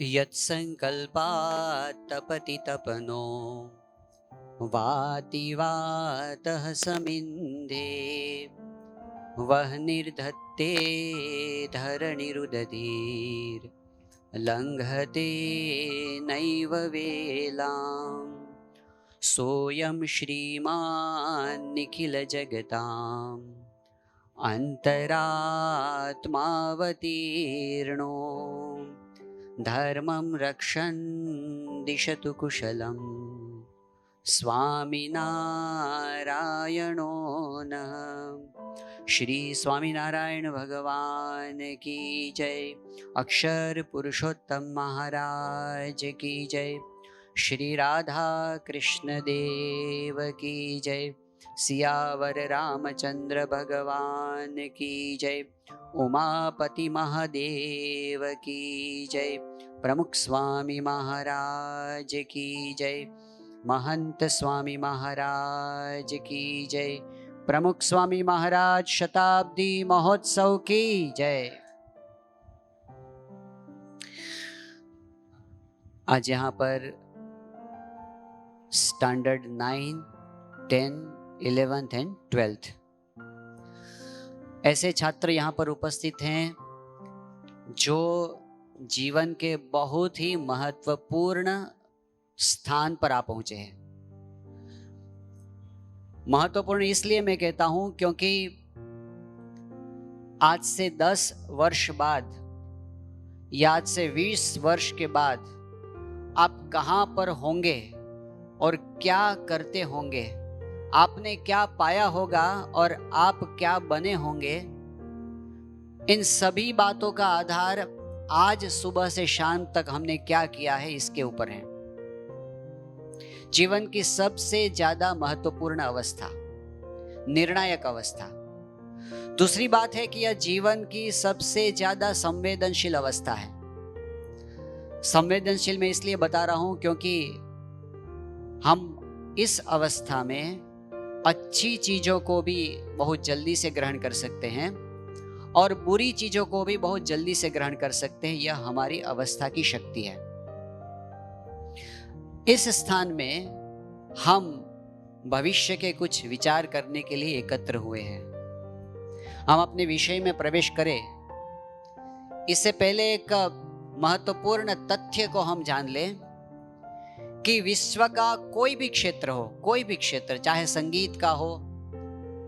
यत्सङ्कल्पात् तपति तपनो वाति वातः समिन्धे वह निर्धत्ते धरणिरुदधीर्लङ्घते नैव वेलाम् सोऽयं श्रीमान् निखिलजगताम् अन्तरात्मावतीर्णो धर्मं रक्षन् दिशतु कुशलं स्वामिनारायणो नः। श्री स्वामिनारायण भगवान की जय। अक्षर पुरुषोत्तम महाराज की जय। श्री राधा कृष्ण देव की जय। सियावर रामचंद्र भगवान की जय। उमापति महादेव की जय। प्रमुख स्वामी महाराज की जय। महंत स्वामी महाराज की जय। प्रमुख स्वामी महाराज शताब्दी महोत्सव की जय। आज यहाँ पर स्टैंडर्ड 9, 10, 11th एंड 12th ऐसे छात्र यहाँ पर उपस्थित हैं जो जीवन के बहुत ही महत्वपूर्ण स्थान पर आ पहुंचे हैं। महत्वपूर्ण इसलिए मैं कहता हूं क्योंकि आज से 10 वर्ष बाद या आज से 20 वर्ष के बाद आप कहां पर होंगे और क्या करते होंगे, आपने क्या पाया होगा और आप क्या बने होंगे, इन सभी बातों का आधार आज सुबह से शाम तक हमने क्या किया है इसके ऊपर है। जीवन की सबसे ज्यादा महत्वपूर्ण अवस्था, निर्णायक अवस्था। दूसरी बात है कि यह जीवन की सबसे ज्यादा संवेदनशील अवस्था है। संवेदनशील मैं इसलिए बता रहा हूं क्योंकि हम इस अवस्था में अच्छी चीजों को भी बहुत जल्दी से ग्रहण कर सकते हैं और बुरी चीजों को भी बहुत जल्दी से ग्रहण कर सकते हैं। यह हमारी अवस्था की शक्ति है। इस स्थान में हम भविष्य के कुछ विचार करने के लिए एकत्र हुए हैं। हम अपने विषय में प्रवेश करें इससे पहले एक महत्वपूर्ण तथ्य को हम जान लें कि विश्व का कोई भी क्षेत्र हो, कोई भी क्षेत्र, चाहे संगीत का हो,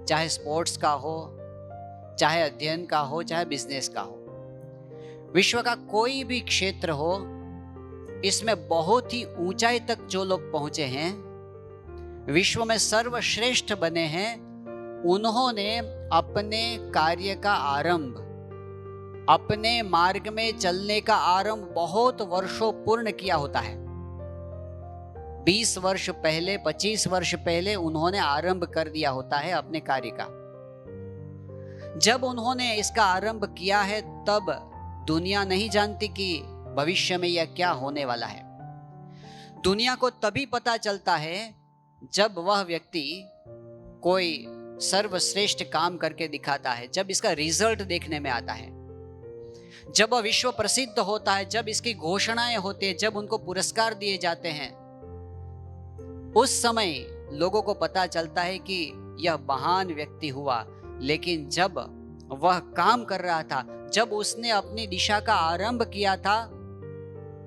चाहे स्पोर्ट्स का हो, चाहे अध्ययन का हो, चाहे बिजनेस का हो, विश्व का कोई भी क्षेत्र हो, इसमें बहुत ही ऊंचाई तक जो लोग पहुंचे हैं, विश्व में सर्वश्रेष्ठ बने हैं, उन्होंने अपने कार्य का आरंभ, अपने मार्ग में चलने का आरंभ बहुत वर्षों पूर्ण किया होता है। 20 वर्ष पहले, 25 वर्ष पहले उन्होंने आरंभ कर दिया होता है अपने कार्य का। जब उन्होंने इसका आरंभ किया है तब दुनिया नहीं जानती कि भविष्य में यह क्या होने वाला है। दुनिया को तभी पता चलता है जब वह व्यक्ति कोई सर्वश्रेष्ठ काम करके दिखाता है, जब इसका रिजल्ट देखने में आता है, जब वह विश्व प्रसिद्ध होता है, जब इसकी घोषणाएं होती है, जब उनको पुरस्कार दिए जाते हैं, उस समय लोगों को पता चलता है कि यह महान व्यक्ति हुआ। लेकिन जब वह काम कर रहा था, जब उसने अपनी दिशा का आरंभ किया था,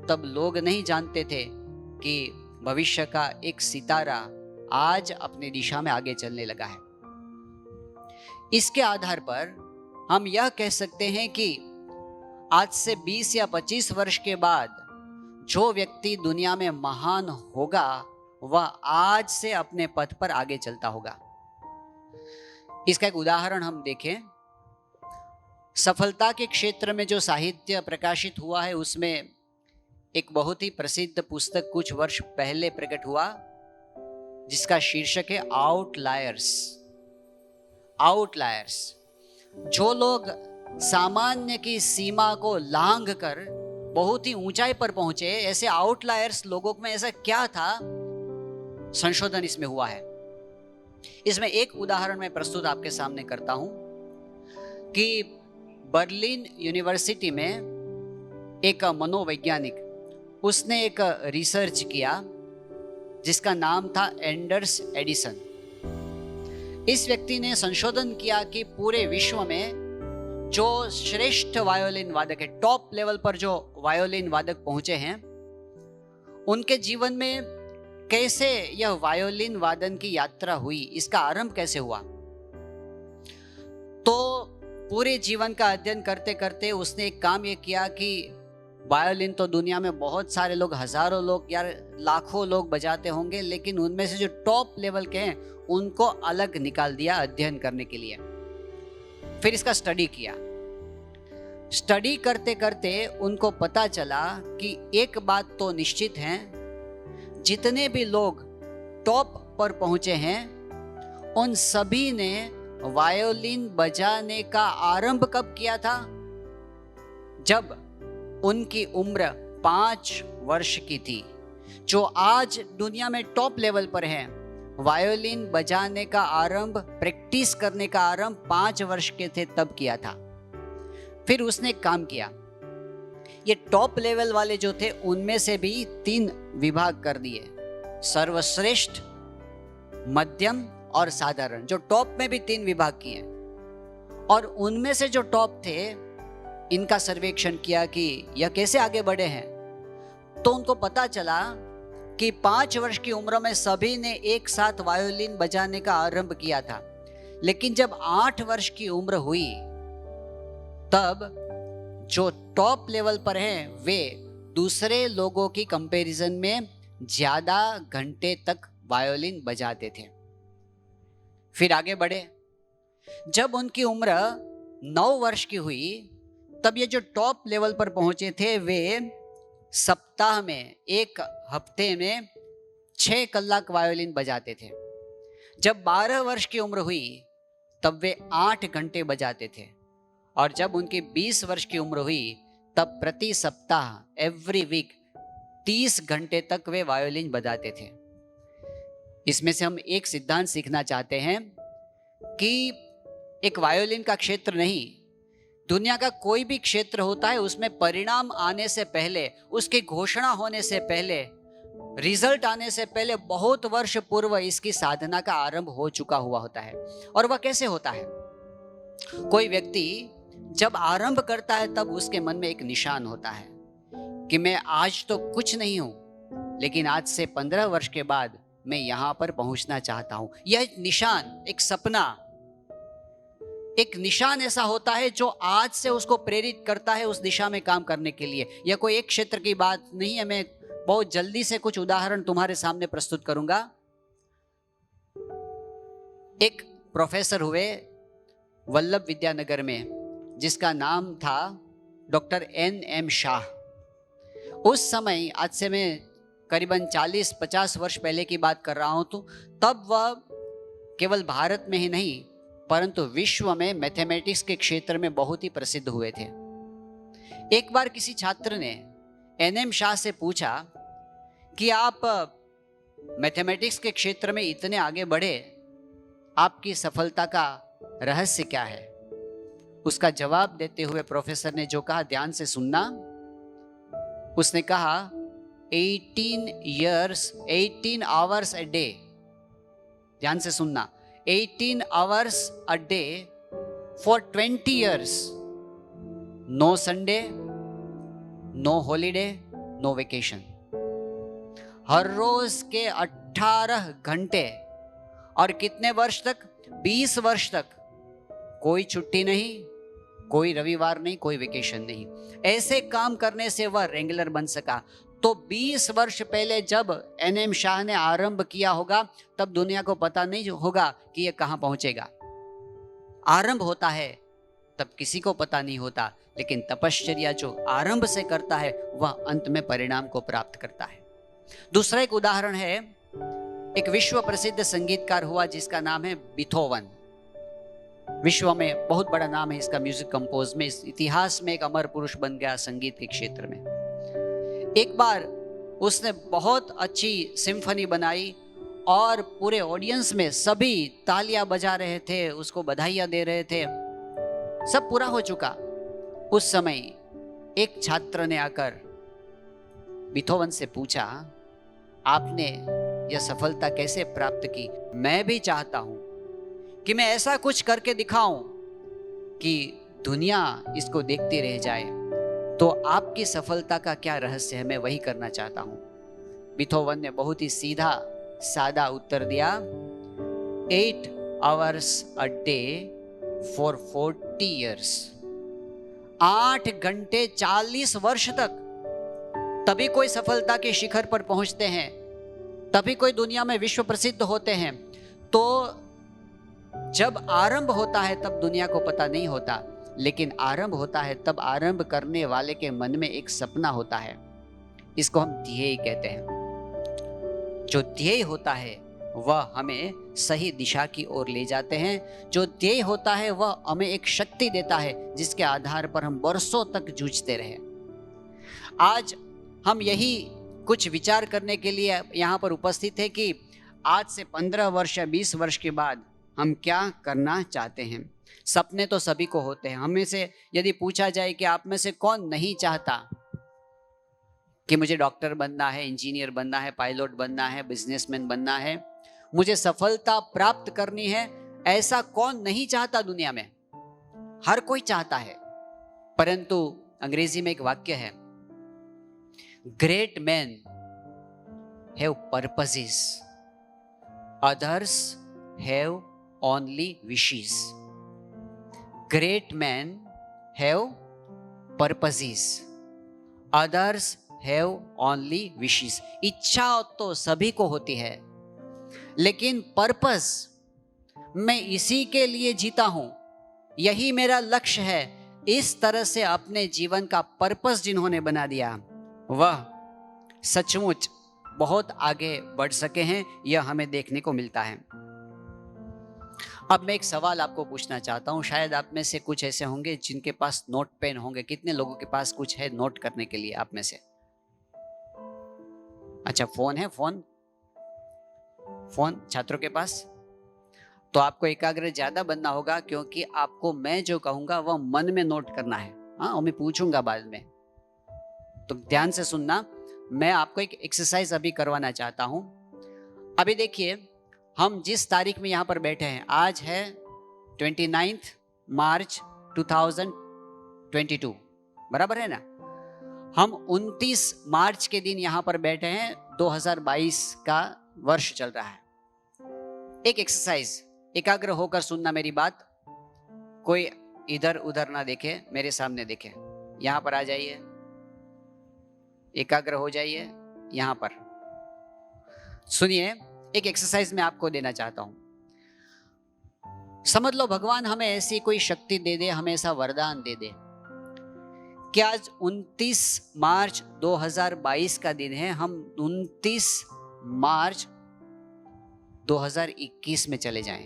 तब लोग नहीं जानते थे कि भविष्य का एक सितारा आज अपनी दिशा में आगे चलने लगा है। इसके आधार पर हम यह कह सकते हैं कि आज से 20 या 25 वर्ष के बाद जो व्यक्ति दुनिया में महान होगा वह आज से अपने पथ पर आगे चलता होगा। इसका एक उदाहरण हम देखें। सफलता के क्षेत्र में जो साहित्य प्रकाशित हुआ है उसमें एक बहुत ही प्रसिद्ध पुस्तक कुछ वर्ष पहले प्रकट हुआ जिसका शीर्षक है आउटलायर्स। आउटलायर्स, जो लोग सामान्य की सीमा को लांघ कर बहुत ही ऊंचाई पर पहुंचे, ऐसे आउटलायर्स लोगों में ऐसा क्या था, संशोधन इसमें हुआ है। इसमें एक उदाहरण मैं प्रस्तुत आपके सामने करता हूं कि बर्लिन यूनिवर्सिटी में एक मनोवैज्ञानिक उसने एक रिसर्च किया जिसका नाम था एंडर्स एडिसन। इस व्यक्ति ने संशोधन किया कि पूरे विश्व में जो श्रेष्ठ वायोलिन वादक है, टॉप लेवल पर जो वायोलिन वादक पहुंचे हैं, उनके जीवन में कैसे यह वायोलिन वादन की यात्रा हुई, इसका आरंभ कैसे हुआ। तो पूरे जीवन का अध्ययन करते करते उसने एक काम ये किया कि वायोलिन तो दुनिया में बहुत सारे लोग, हजारों लोग या लाखों लोग बजाते होंगे, लेकिन उनमें से जो टॉप लेवल के हैं उनको अलग निकाल दिया अध्ययन करने के लिए। फिर इसका स्टडी किया। स्टडी करते करते उनको पता चला कि एक बात तो निश्चित है, जितने भी लोग टॉप पर पहुंचे हैं उन सभी ने वायोलिन बजाने का आरंभ कब किया था? जब उनकी उम्र 5 वर्ष की थी। जो आज दुनिया में टॉप लेवल पर हैं, वायोलिन बजाने का आरंभ, प्रैक्टिस करने का आरंभ 5 वर्ष के थे तब किया था। फिर उसने एक काम किया, ये टॉप लेवल वाले जो थे उनमें से भी 3 विभाग कर दिए, सर्वश्रेष्ठ, मध्यम और साधारण। जो टॉप में भी 3 विभाग किए और उनमें से जो टॉप थे इनका सर्वेक्षण किया कि यह कैसे आगे बढ़े हैं। तो उनको पता चला कि 5 वर्ष की उम्र में सभी ने एक साथ वायोलिन बजाने का आरंभ किया था, लेकिन जब 8 वर्ष की उम्र हुई तब जो टॉप लेवल पर हैं वे दूसरे लोगों की कंपैरिजन में ज्यादा घंटे तक वायोलिन बजाते थे। फिर आगे बढ़े। जब उनकी उम्र 9 वर्ष की हुई तब ये जो टॉप लेवल पर पहुंचे थे वे सप्ताह में, एक हफ्ते में 6 कलाक वायोलिन बजाते थे। जब 12 वर्ष की उम्र हुई तब वे 8 घंटे बजाते थे और जब उनकी 20 वर्ष की उम्र हुई तब प्रति सप्ताह, एवरी वीक 30 घंटे तक वे वायोलिन बजाते थे। इसमें से हम एक सिद्धांत सीखना चाहते हैं कि एक वायोलिन का क्षेत्र नहीं, दुनिया का कोई भी क्षेत्र होता है उसमें परिणाम आने से पहले, उसकी घोषणा होने से पहले, रिजल्ट आने से पहले बहुत वर्ष पूर्व इसकी साधना का आरंभ हो चुका हुआ होता है। और वह कैसे होता है? कोई व्यक्ति जब आरंभ करता है तब उसके मन में एक निशान होता है कि मैं आज तो कुछ नहीं हूं, लेकिन आज से 15 वर्ष के बाद मैं यहां पर पहुंचना चाहता हूं। यह एक निशान, एक सपना, एक निशान ऐसा होता है जो आज से उसको प्रेरित करता है उस दिशा में काम करने के लिए। यह कोई एक क्षेत्र की बात नहीं है। मैं बहुत जल्दी से कुछ उदाहरण तुम्हारे सामने प्रस्तुत करूंगा। एक प्रोफेसर हुए वल्लभ विद्यानगर में जिसका नाम था डॉक्टर NM शाह। उस समय, आज से मैं करीबन 40-50 वर्ष पहले की बात कर रहा हूं, तो तब वह केवल भारत में ही नहीं परंतु विश्व में मैथमेटिक्स के क्षेत्र में बहुत ही प्रसिद्ध हुए थे। एक बार किसी छात्र ने NM शाह से पूछा कि आप मैथमेटिक्स के क्षेत्र में इतने आगे बढ़े, आपकी सफलता का रहस्य क्या है? उसका जवाब देते हुए प्रोफेसर ने जो कहा, ध्यान से सुनना। उसने कहा 18 आवर्स अ डे। ध्यान से सुनना, 18 hours a day for 20 years. No Sunday, no holiday, no vacation. हर रोज के 18 घंटे और कितने वर्ष तक? 20 वर्ष तक। कोई छुट्टी नहीं, कोई रविवार नहीं, कोई वेकेशन नहीं। ऐसे काम करने से वह रेगुलर बन सका। तो 20 वर्ष पहले जब NM शाह ने आरंभ किया होगा तब दुनिया को पता नहीं होगा कि यह कहां पहुंचेगा। आरंभ होता है तब किसी को पता नहीं होता, लेकिन तपश्चर्या जो आरंभ से करता है वह अंत में परिणाम को प्राप्त करता है। दूसरा एक उदाहरण है, एक विश्व प्रसिद्ध संगीतकार हुआ जिसका नाम है बीथोवन। विश्व में बहुत बड़ा नाम है इसका, म्यूजिक कंपोज में, इस इतिहास में एक अमर पुरुष बन गया संगीत के क्षेत्र में। एक बार उसने बहुत अच्छी सिम्फनी बनाई और पूरे ऑडियंस में सभी तालियां बजा रहे थे, उसको बधाइयां दे रहे थे। सब पूरा हो चुका। उस समय एक छात्र ने आकर बीथोवन से पूछा, आपने यह सफलता कैसे प्राप्त की? मैं भी चाहता हूं कि मैं ऐसा कुछ करके दिखाऊं कि दुनिया इसको देखती रह जाए। तो आपकी सफलता का क्या रहस्य है? मैं वही करना चाहता हूं। बीथोवन ने बहुत ही सीधा सादा उत्तर दिया, 8 hours a day for 40 years। 8 घंटे 40 वर्ष तक, तभी कोई सफलता के शिखर पर पहुंचते हैं, तभी कोई दुनिया में विश्व प्रसिद्ध होते हैं। तो जब आरंभ होता है तब दुनिया को पता नहीं होता, लेकिन आरंभ होता है तब आरंभ करने वाले के मन में एक सपना होता है। इसको हम ध्येय कहते हैं। जो ध्येय होता है वह हमें सही दिशा की ओर ले जाते हैं। जो ध्येय होता है वह हमें एक शक्ति देता है जिसके आधार पर हम वर्षों तक जूझते रहे। आज हम यही कुछ विचार करने के लिए यहाँ पर उपस्थित है कि आज से 15 वर्ष या 20 वर्ष के बाद हम क्या करना चाहते हैं। सपने तो सभी को होते हैं। हमें से यदि पूछा जाए कि आप में से कौन नहीं चाहता कि मुझे डॉक्टर बनना है, इंजीनियर बनना है, पायलट बनना है, बिजनेसमैन बनना है, मुझे सफलता प्राप्त करनी है, ऐसा कौन नहीं चाहता दुनिया में? हर कोई चाहता है। परंतु अंग्रेजी में एक वाक्य है, great man have purposes, others have only wishes. Great man have purposes, others have only wishes. इच्छा तो सभी को होती है, लेकिन पर्पस, मैं इसी के लिए जीता हूं, यही मेरा लक्ष्य है, इस तरह से अपने जीवन का पर्पस जिन्होंने बना दिया वह सचमुच बहुत आगे बढ़ सके हैं। यह हमें देखने को मिलता है। अब मैं एक सवाल आपको पूछना चाहता हूं। शायद आप में से कुछ ऐसे होंगे जिनके पास नोट पेन होंगे। कितने लोगों के पास कुछ है नोट करने के लिए आप में से? अच्छा, फोन है? फोन छात्रों के पास? तो आपको एकाग्र ज्यादा बनना होगा, क्योंकि आपको मैं जो कहूंगा वह मन में नोट करना है। हाँ, और मैं पूछूंगा बाद में, तो ध्यान से सुनना। मैं आपको एक एक्सरसाइज अभी करवाना चाहता हूं। अभी देखिए, हम जिस तारीख में यहां पर बैठे हैं, आज है 29 मार्च 2022, बराबर है ना? हम 29 मार्च के दिन यहां पर बैठे हैं। 2022 का वर्ष चल रहा है। एक एक्सरसाइज, एकाग्र होकर सुनना मेरी बात। कोई इधर उधर ना देखे, मेरे सामने देखे। यहां पर आ जाइए, एकाग्र हो जाइए, यहां पर सुनिए। एक एक्सरसाइज मैं आपको देना चाहता हूं। समझ लो भगवान हमें ऐसी कोई शक्ति दे दे, हमें ऐसा वरदान दे दे कि आज 29 मार्च 2022 का दिन है, हम 29 मार्च 2021 में चले जाएं।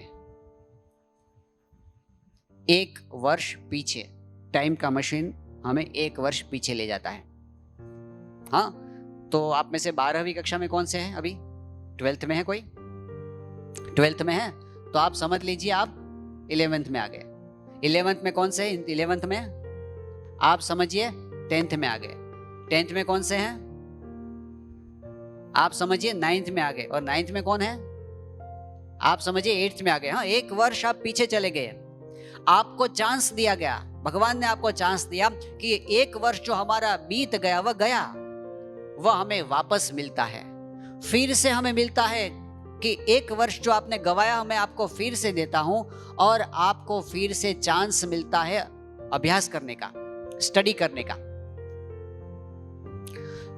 एक वर्ष पीछे, टाइम का मशीन हमें एक वर्ष पीछे ले जाता है। हाँ, तो आप में से 12वीं कक्षा में कौन से हैं? अभी 12th में है कोई? 12th में है तो आप समझ लीजिए आप 11th में आ गए। 11th में कौन से हैं? 11th में आप समझिए 10th में आ गए। 10th में कौन से हैं? आप समझिए 9th में आ गए। और 9th में कौन है? आप समझिए 8th में आ गए। हाँ, एक वर्ष आप पीछे चले गए। आपको चांस दिया गया, भगवान ने आपको चांस दिया कि एक वर्ष जो हमारा बीत गया वह गया, वह हमें वापस मिलता है। फिर से हमें मिलता है कि एक वर्ष जो आपने गवाया मैं आपको फिर से देता हूं, और आपको फिर से चांस मिलता है अभ्यास करने का, स्टडी करने का।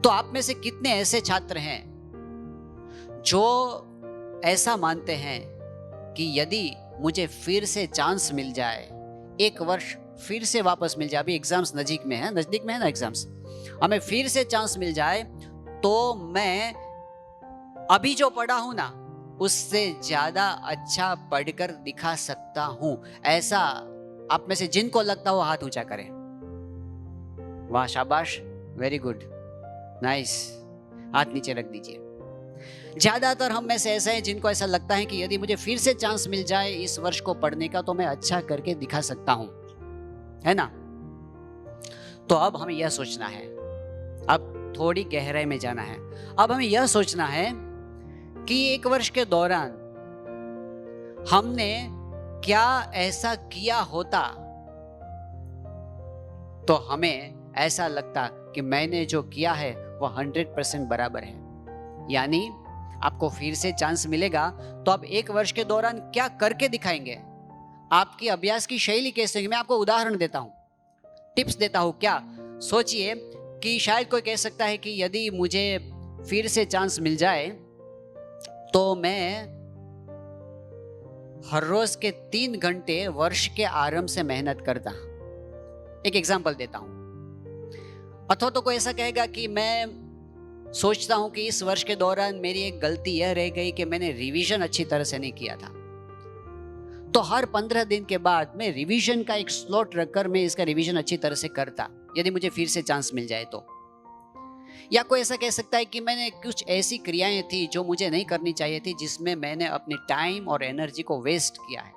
तो आप में से कितने ऐसे छात्र हैं जो ऐसा मानते हैं कि यदि मुझे फिर से चांस मिल जाए, एक वर्ष फिर से वापस मिल जाए, अभी एग्जाम्स नजदीक में है ना एग्जाम्स, हमें फिर से चांस मिल जाए तो मैं अभी जो पढ़ा हूं ना उससे ज्यादा अच्छा पढ़कर दिखा सकता हूं। ऐसा आप में से जिनको लगता हो हाथ ऊंचा करें। वाह, शाबाश, वेरी गुड, नाइस। हाथ नीचे रख दीजिए। ज्यादातर हम में से ऐसे हैं जिनको ऐसा लगता है कि यदि मुझे फिर से चांस मिल जाए इस वर्ष को पढ़ने का तो मैं अच्छा करके दिखा सकता हूं, है ना? तो अब हमें यह सोचना है, अब थोड़ी गहराई में जाना है। अब हमें यह सोचना है कि 1 वर्ष के दौरान हमने क्या ऐसा किया होता तो हमें ऐसा लगता कि मैंने जो किया है वो 100% बराबर है। यानी आपको फिर से चांस मिलेगा तो आप 1 वर्ष के दौरान क्या करके दिखाएंगे, आपकी अभ्यास की शैली कैसे होगी। मैं आपको उदाहरण देता हूं, टिप्स देता हूं। क्या सोचिए कि शायद कोई कह सकता है कि यदि मुझे फिर से चांस मिल जाए तो मैं हर रोज के 3 घंटे वर्ष के आरंभ से मेहनत करता। एक एग्जांपल देता हूं। अथवा तो कोई ऐसा कहेगा कि मैं सोचता हूं कि इस वर्ष के दौरान मेरी एक गलती यह रह गई कि मैंने रिवीजन अच्छी तरह से नहीं किया था, तो हर 15 दिन के बाद मैं रिवीजन का एक स्लॉट रखकर मैं इसका रिवीजन अच्छी तरह से करता, यदि मुझे फिर से चांस मिल जाए तो। या कोई ऐसा कह सकता है कि मैंने कुछ ऐसी क्रियाएं थी जो मुझे नहीं करनी चाहिए थी, जिसमें मैंने अपनी टाइम और एनर्जी को वेस्ट किया है।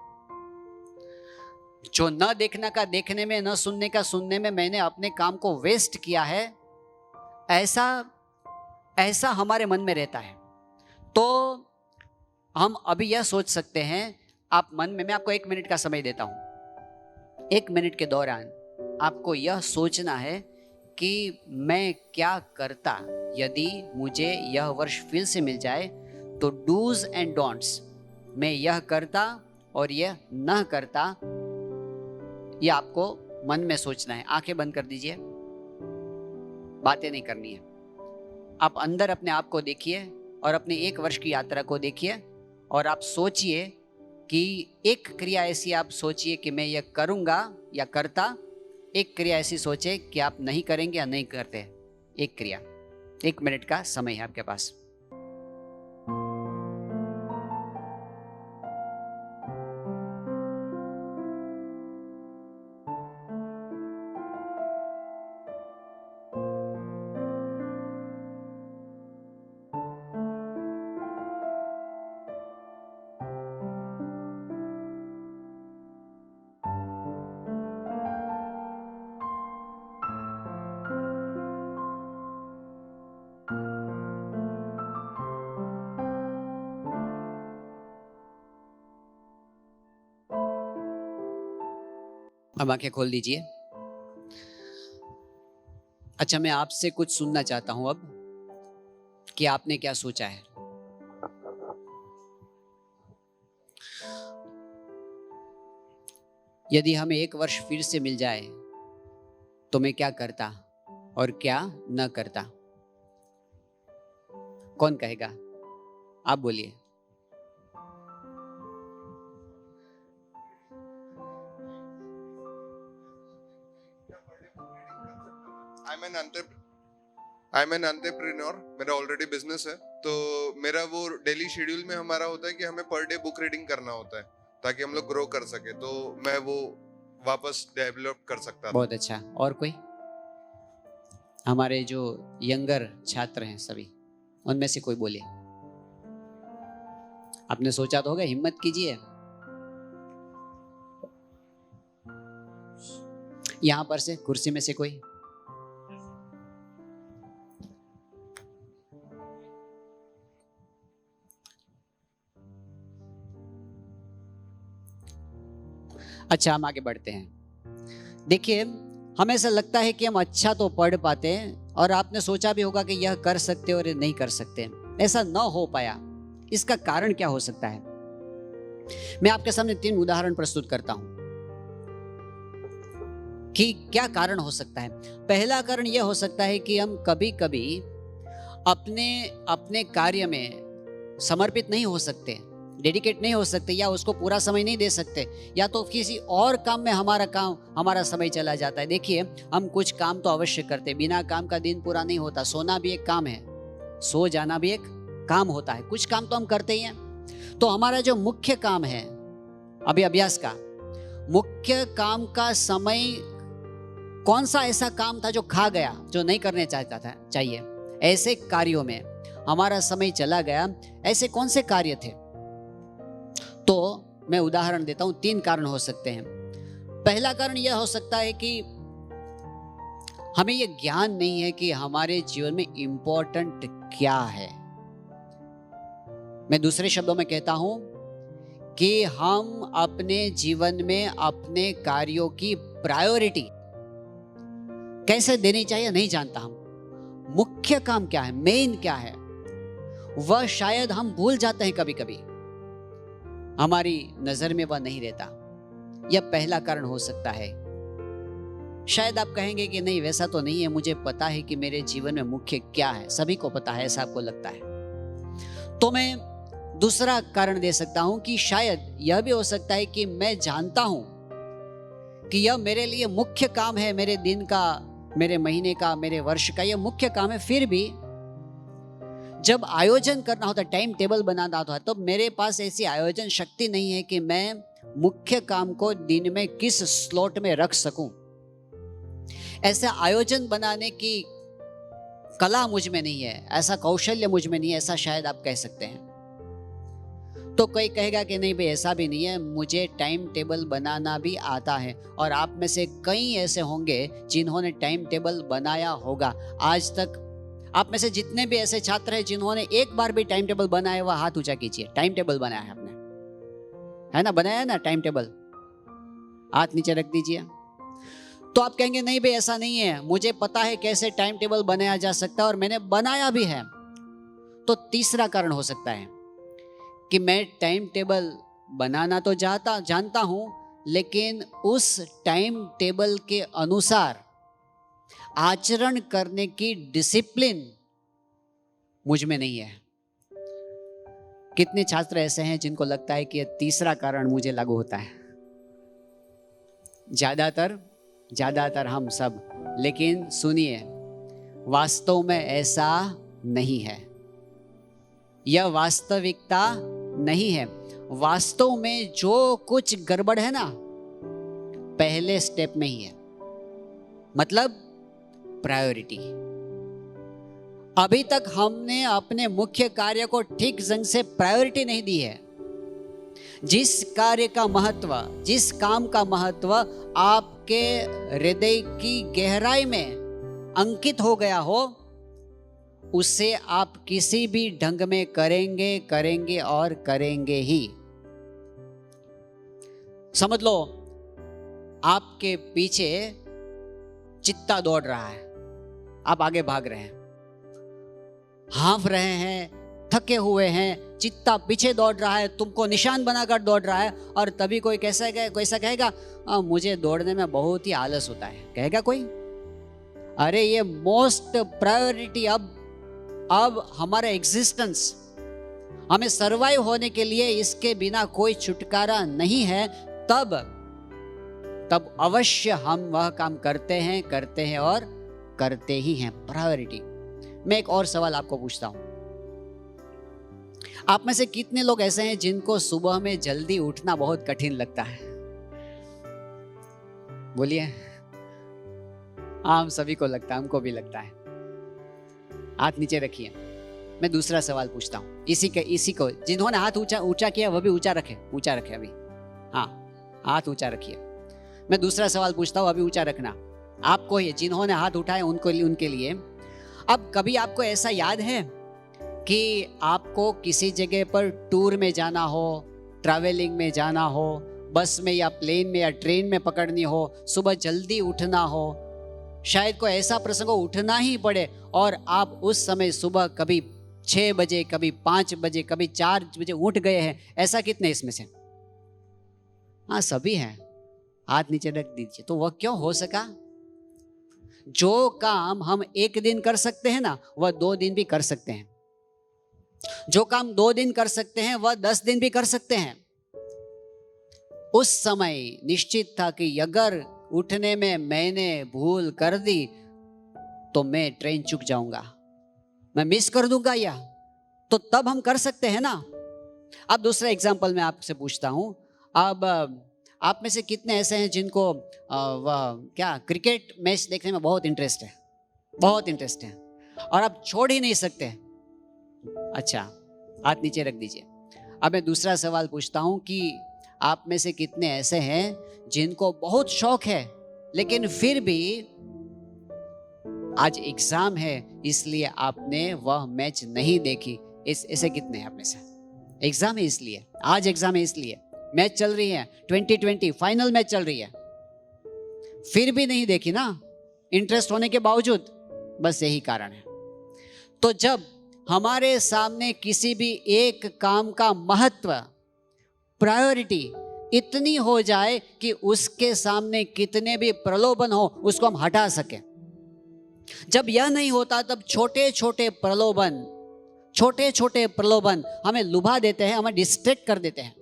जो न देखना का देखने में, न सुनने का सुनने में मैंने अपने काम को वेस्ट किया है, ऐसा हमारे मन में रहता है। तो हम अभी यह सोच सकते हैं, आप मन में, मैं आपको 1 मिनट का समय देता हूं। 1 मिनट के दौरान आपको यह सोचना है कि मैं क्या करता यदि मुझे यह वर्ष फिर से मिल जाए, तो डूज एंड डोंट्स मैं यह करता और यह न करता, यह आपको मन में सोचना है। आंखें बंद कर दीजिए, बातें नहीं करनी है। आप अंदर अपने आप को देखिए और अपनी 1 वर्ष की यात्रा को देखिए और आप सोचिए कि एक क्रिया ऐसी आप सोचिए कि मैं यह करूंगा या करता। एक क्रिया ऐसी सोचे कि आप नहीं करेंगे या नहीं करते। एक क्रिया, 1 मिनट का समय है आपके पास। अब आंखें खोल दीजिए। अच्छा, मैं आपसे कुछ सुनना चाहता हूं अब कि आपने क्या सोचा है। यदि हमें 1 वर्ष फिर से मिल जाए तो मैं क्या करता और क्या न करता। कौन कहेगा? आप बोलिए। I am an entrepreneur. मेरा ऑलरेडी बिजनेस है, तो मेरा वो डेली शेड्यूल में हमारा होता है कि हमें पर डे बुक रीडिंग करना होता है ताकि हम लोग ग्रो कर सके, तो मैं वो वापस डेवलप कर सकता था। बहुत अच्छा। और कोई? हमारे जो यंगर छात्र हैं सभी, उनमें से कोई बोले। आपने सोचा तो होगा, हिम्मत कीजिए। यहां पर से कुर्सी में से कोई? अच्छा, हम आगे बढ़ते हैं। देखिए, हमें ऐसा लगता है कि हम अच्छा तो पढ़ पाते हैं और आपने सोचा भी होगा कि यह कर सकते और नहीं कर सकते। ऐसा न हो पाया, इसका कारण क्या हो सकता है? मैं आपके सामने 3 उदाहरण प्रस्तुत करता हूं कि क्या कारण हो सकता है। पहला कारण यह हो सकता है कि हम कभी कभी अपने कार्य में समर्पित नहीं हो सकते, डेडिकेट नहीं हो सकते, या उसको पूरा समय नहीं दे सकते, या तो किसी और काम में हमारा समय चला जाता है। देखिए, हम कुछ काम तो अवश्य करते, बिना काम का दिन पूरा नहीं होता। सोना भी एक काम है, सो जाना भी एक काम होता है। कुछ काम तो हम करते ही हैं। तो हमारा जो मुख्य काम है अभी अभ्यास का, मुख्य काम का समय कौन सा ऐसा काम था जो खा गया, जो नहीं करने चाहता था चाहिए, ऐसे कार्यों में हमारा समय चला गया। ऐसे कौन से कार्य थे? तो मैं उदाहरण देता हूं। 3 कारण हो सकते हैं। पहला कारण यह हो सकता है कि हमें ये ज्ञान नहीं है कि हमारे जीवन में इंपॉर्टेंट क्या है। मैं दूसरे शब्दों में कहता हूं कि हम अपने जीवन में अपने कार्यों की प्रायोरिटी कैसे देनी चाहिए नहीं जानता। हम मुख्य काम क्या है, मेन क्या है, वह शायद हम भूल जाते हैं। कभी कभी हमारी नजर में वह नहीं रहता। यह पहला कारण हो सकता है। शायद आप कहेंगे कि नहीं, वैसा तो नहीं है, मुझे पता है कि मेरे जीवन में मुख्य क्या है, सभी को पता है, ऐसा आपको लगता है। तो मैं दूसरा कारण दे सकता हूं कि शायद यह भी हो सकता है कि मैं जानता हूं कि यह मेरे लिए मुख्य काम है, मेरे दिन का, मेरे महीने का, मेरे वर्ष का, यह मुख्य काम है। फिर भी जब आयोजन करना होता है, टाइम टेबल बनाना होता है, तो मेरे पास ऐसी आयोजन शक्ति नहीं है कि मैं मुख्य काम को दिन में किस स्लॉट में रख सकूं। ऐसा आयोजन बनाने की कला मुझ में नहीं है, ऐसा कौशल्य मुझ में नहीं है, ऐसा शायद आप कह सकते हैं। तो कोई कहेगा कि नहीं भाई, ऐसा भी नहीं है, मुझे टाइम टेबल बनाना भी आता है। और आप में से कई ऐसे होंगे जिन्होंने टाइम टेबल बनाया होगा। आज तक आप में से जितने भी ऐसे छात्र हैं जिन्होंने एक बार भी टाइम टेबल बनाया, वह हाथ ऊंचा कीजिए। टाइम टेबल बनाया है आपने, है ना, बनाया है ना टाइम टेबल? हाथ नीचे रख दीजिए। तो आप कहेंगे नहीं भाई, ऐसा नहीं है, मुझे पता है कैसे टाइम टेबल बनाया जा सकता है और मैंने बनाया भी है। तो तीसरा कारण हो सकता है कि मैं टाइम टेबल बनाना तो जानता हूं, लेकिन उस टाइम टेबल के अनुसार आचरण करने की डिसिप्लिन मुझ में नहीं है। कितने छात्र ऐसे हैं जिनको लगता है कि यह तीसरा कारण मुझे लागू होता है? ज्यादातर हम सब। लेकिन सुनिए, वास्तव में ऐसा नहीं है। यह वास्तविकता नहीं है। वास्तव में जो कुछ गड़बड़ है ना, पहले स्टेप में ही है। मतलब प्रायोरिटी। अभी तक हमने अपने मुख्य कार्य को ठीक ढंग से प्रायोरिटी नहीं दी है। जिस कार्य का महत्व, जिस काम का महत्व आपके हृदय की गहराई में अंकित हो गया हो, उसे आप किसी भी ढंग में करेंगे और करेंगे ही। समझ लो, आपके पीछे चित्ता दौड़ रहा है, आप आगे भाग रहे हैं, हाँफ रहे हैं, थके हुए हैं, चित्ता पीछे दौड़ रहा है, तुमको निशान बनाकर दौड़ रहा है। और तभी कोई कैसा कहेगा, मुझे दौड़ने में बहुत ही आलस होता है, कहेगा कोई। अरे ये मोस्ट प्रायोरिटी। अब हमारा एग्जिस्टेंस, हमें सरवाइव होने के लिए इसके बिना कोई छुटकारा नहीं है। तब अवश्य हम वह काम करते हैं और करते ही हैं। प्रायोरिटी। मैं एक और सवाल आपको पूछता हूं। आप में से कितने लोग ऐसे हैं जिनको सुबह में जल्दी उठना बहुत कठिन लगता है? बोलिए। हम सभी को लगता है, हमको भी लगता है। हाथ नीचे रखिए। मैं दूसरा सवाल पूछता हूं। इसी को जिन्होंने हाथ ऊंचा किया वह भी ऊंचा रखे अभी। हाँ, हाथ ऊंचा रखिए। मैं दूसरा सवाल पूछता हूं, अभी ऊंचा रखना। आपको ही, जिन्होंने हाथ उठाए उनके लिए। अब कभी आपको ऐसा याद है कि आपको किसी जगह पर टूर में जाना हो, ट्रैवलिंग में जाना हो, बस में या प्लेन में या ट्रेन में पकड़नी हो, सुबह जल्दी उठना हो, शायद कोई ऐसा प्रसंग हो उठना ही पड़े, और आप उस समय सुबह कभी 6 बजे, कभी 5 बजे, कभी 4 बजे उठ गए हैं? ऐसा कितने इसमें से? हाँ, सभी हैं। हाथ नीचे रख दीजिए। तो वह क्यों हो सका? जो काम हम एक दिन कर सकते हैं ना, वह 2 दिन भी कर सकते हैं। जो काम 2 दिन कर सकते हैं, वह 10 दिन भी कर सकते हैं। उस समय निश्चित था कि अगर उठने में मैंने भूल कर दी तो मैं ट्रेन चूक जाऊंगा, मैं मिस कर दूंगा। या तो तब हम कर सकते हैं ना। अब दूसरा एग्जांपल मैं आपसे पूछता हूं। अब आप में से कितने ऐसे हैं जिनको क्रिकेट मैच देखने में बहुत इंटरेस्ट है और आप छोड़ ही नहीं सकते? अच्छा, हाथ नीचे रख दीजिए। अब मैं दूसरा सवाल पूछता हूं कि आप में से कितने ऐसे हैं जिनको बहुत शौक है, लेकिन फिर भी आज एग्जाम है इसलिए आपने वह मैच नहीं देखी, ऐसे कितने हैं अपने से? एग्जाम है इसलिए, आज एग्जाम है इसलिए, मैच चल रही है 2020 फाइनल मैच चल रही है, फिर भी नहीं देखी ना, इंटरेस्ट होने के बावजूद। बस यही कारण है। तो जब हमारे सामने किसी भी एक काम का महत्व, प्रायोरिटी इतनी हो जाए कि उसके सामने कितने भी प्रलोभन हो उसको हम हटा सकें, जब यह नहीं होता तब छोटे छोटे प्रलोभन हमें लुभा देते हैं, हमें डिस्ट्रैक्ट कर देते हैं।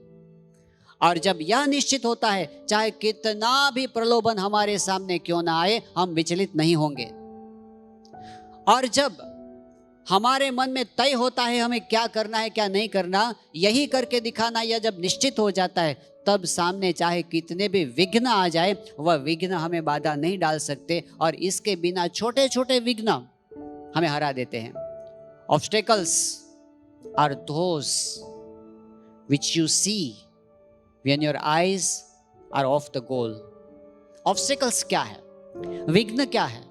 और जब यह निश्चित होता है चाहे कितना भी प्रलोभन हमारे सामने क्यों ना आए, हम विचलित नहीं होंगे। और जब हमारे मन में तय होता है हमें क्या करना है क्या नहीं करना, यही करके दिखाना, यह जब निश्चित हो जाता है तब सामने चाहे कितने भी विघ्न आ जाए, वह विघ्न हमें बाधा नहीं डाल सकते। और इसके बिना छोटे छोटे विघ्न हमें हरा देते हैं। Obstacles are those which you see when your eyes are off the goal. Obstacles क्या है, विघ्न क्या है?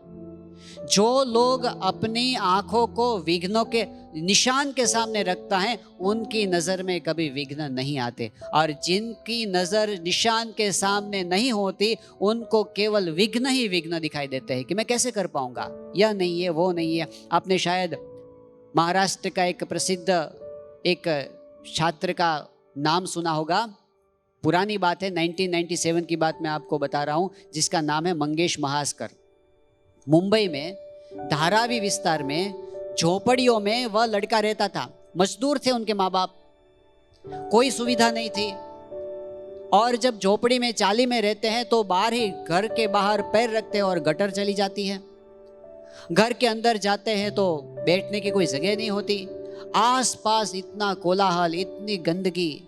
जो लोग अपनी आंखों को विघ्नों के निशान के सामने रखता है उनकी नजर में कभी विघ्न नहीं आते, और जिनकी नजर निशान के सामने नहीं होती उनको केवल विघ्न ही विघ्न दिखाई देते हैं कि मैं कैसे कर पाऊंगा, यह नहीं है वो नहीं है। आपने शायद महाराष्ट्र का एक प्रसिद्ध एक छात्र का नाम सुना होगा, पुरानी बात है, 1997 की बात मैं आपको बता रहा हूं, जिसका नाम है मंगेश महास्कर। मुंबई में धारावी विस्तार में झोपड़ियों में वह लड़का रहता था। मजदूर थे उनके माँ बाप, कोई सुविधा नहीं थी। और जब झोपड़ी में चाली में रहते हैं तो बाहर ही, घर के बाहर पैर रखते हैं और गटर चली जाती है। घर के अंदर जाते हैं तो बैठने की कोई जगह नहीं होती, आसपास इतना कोलाहल, इतनी गंदगी।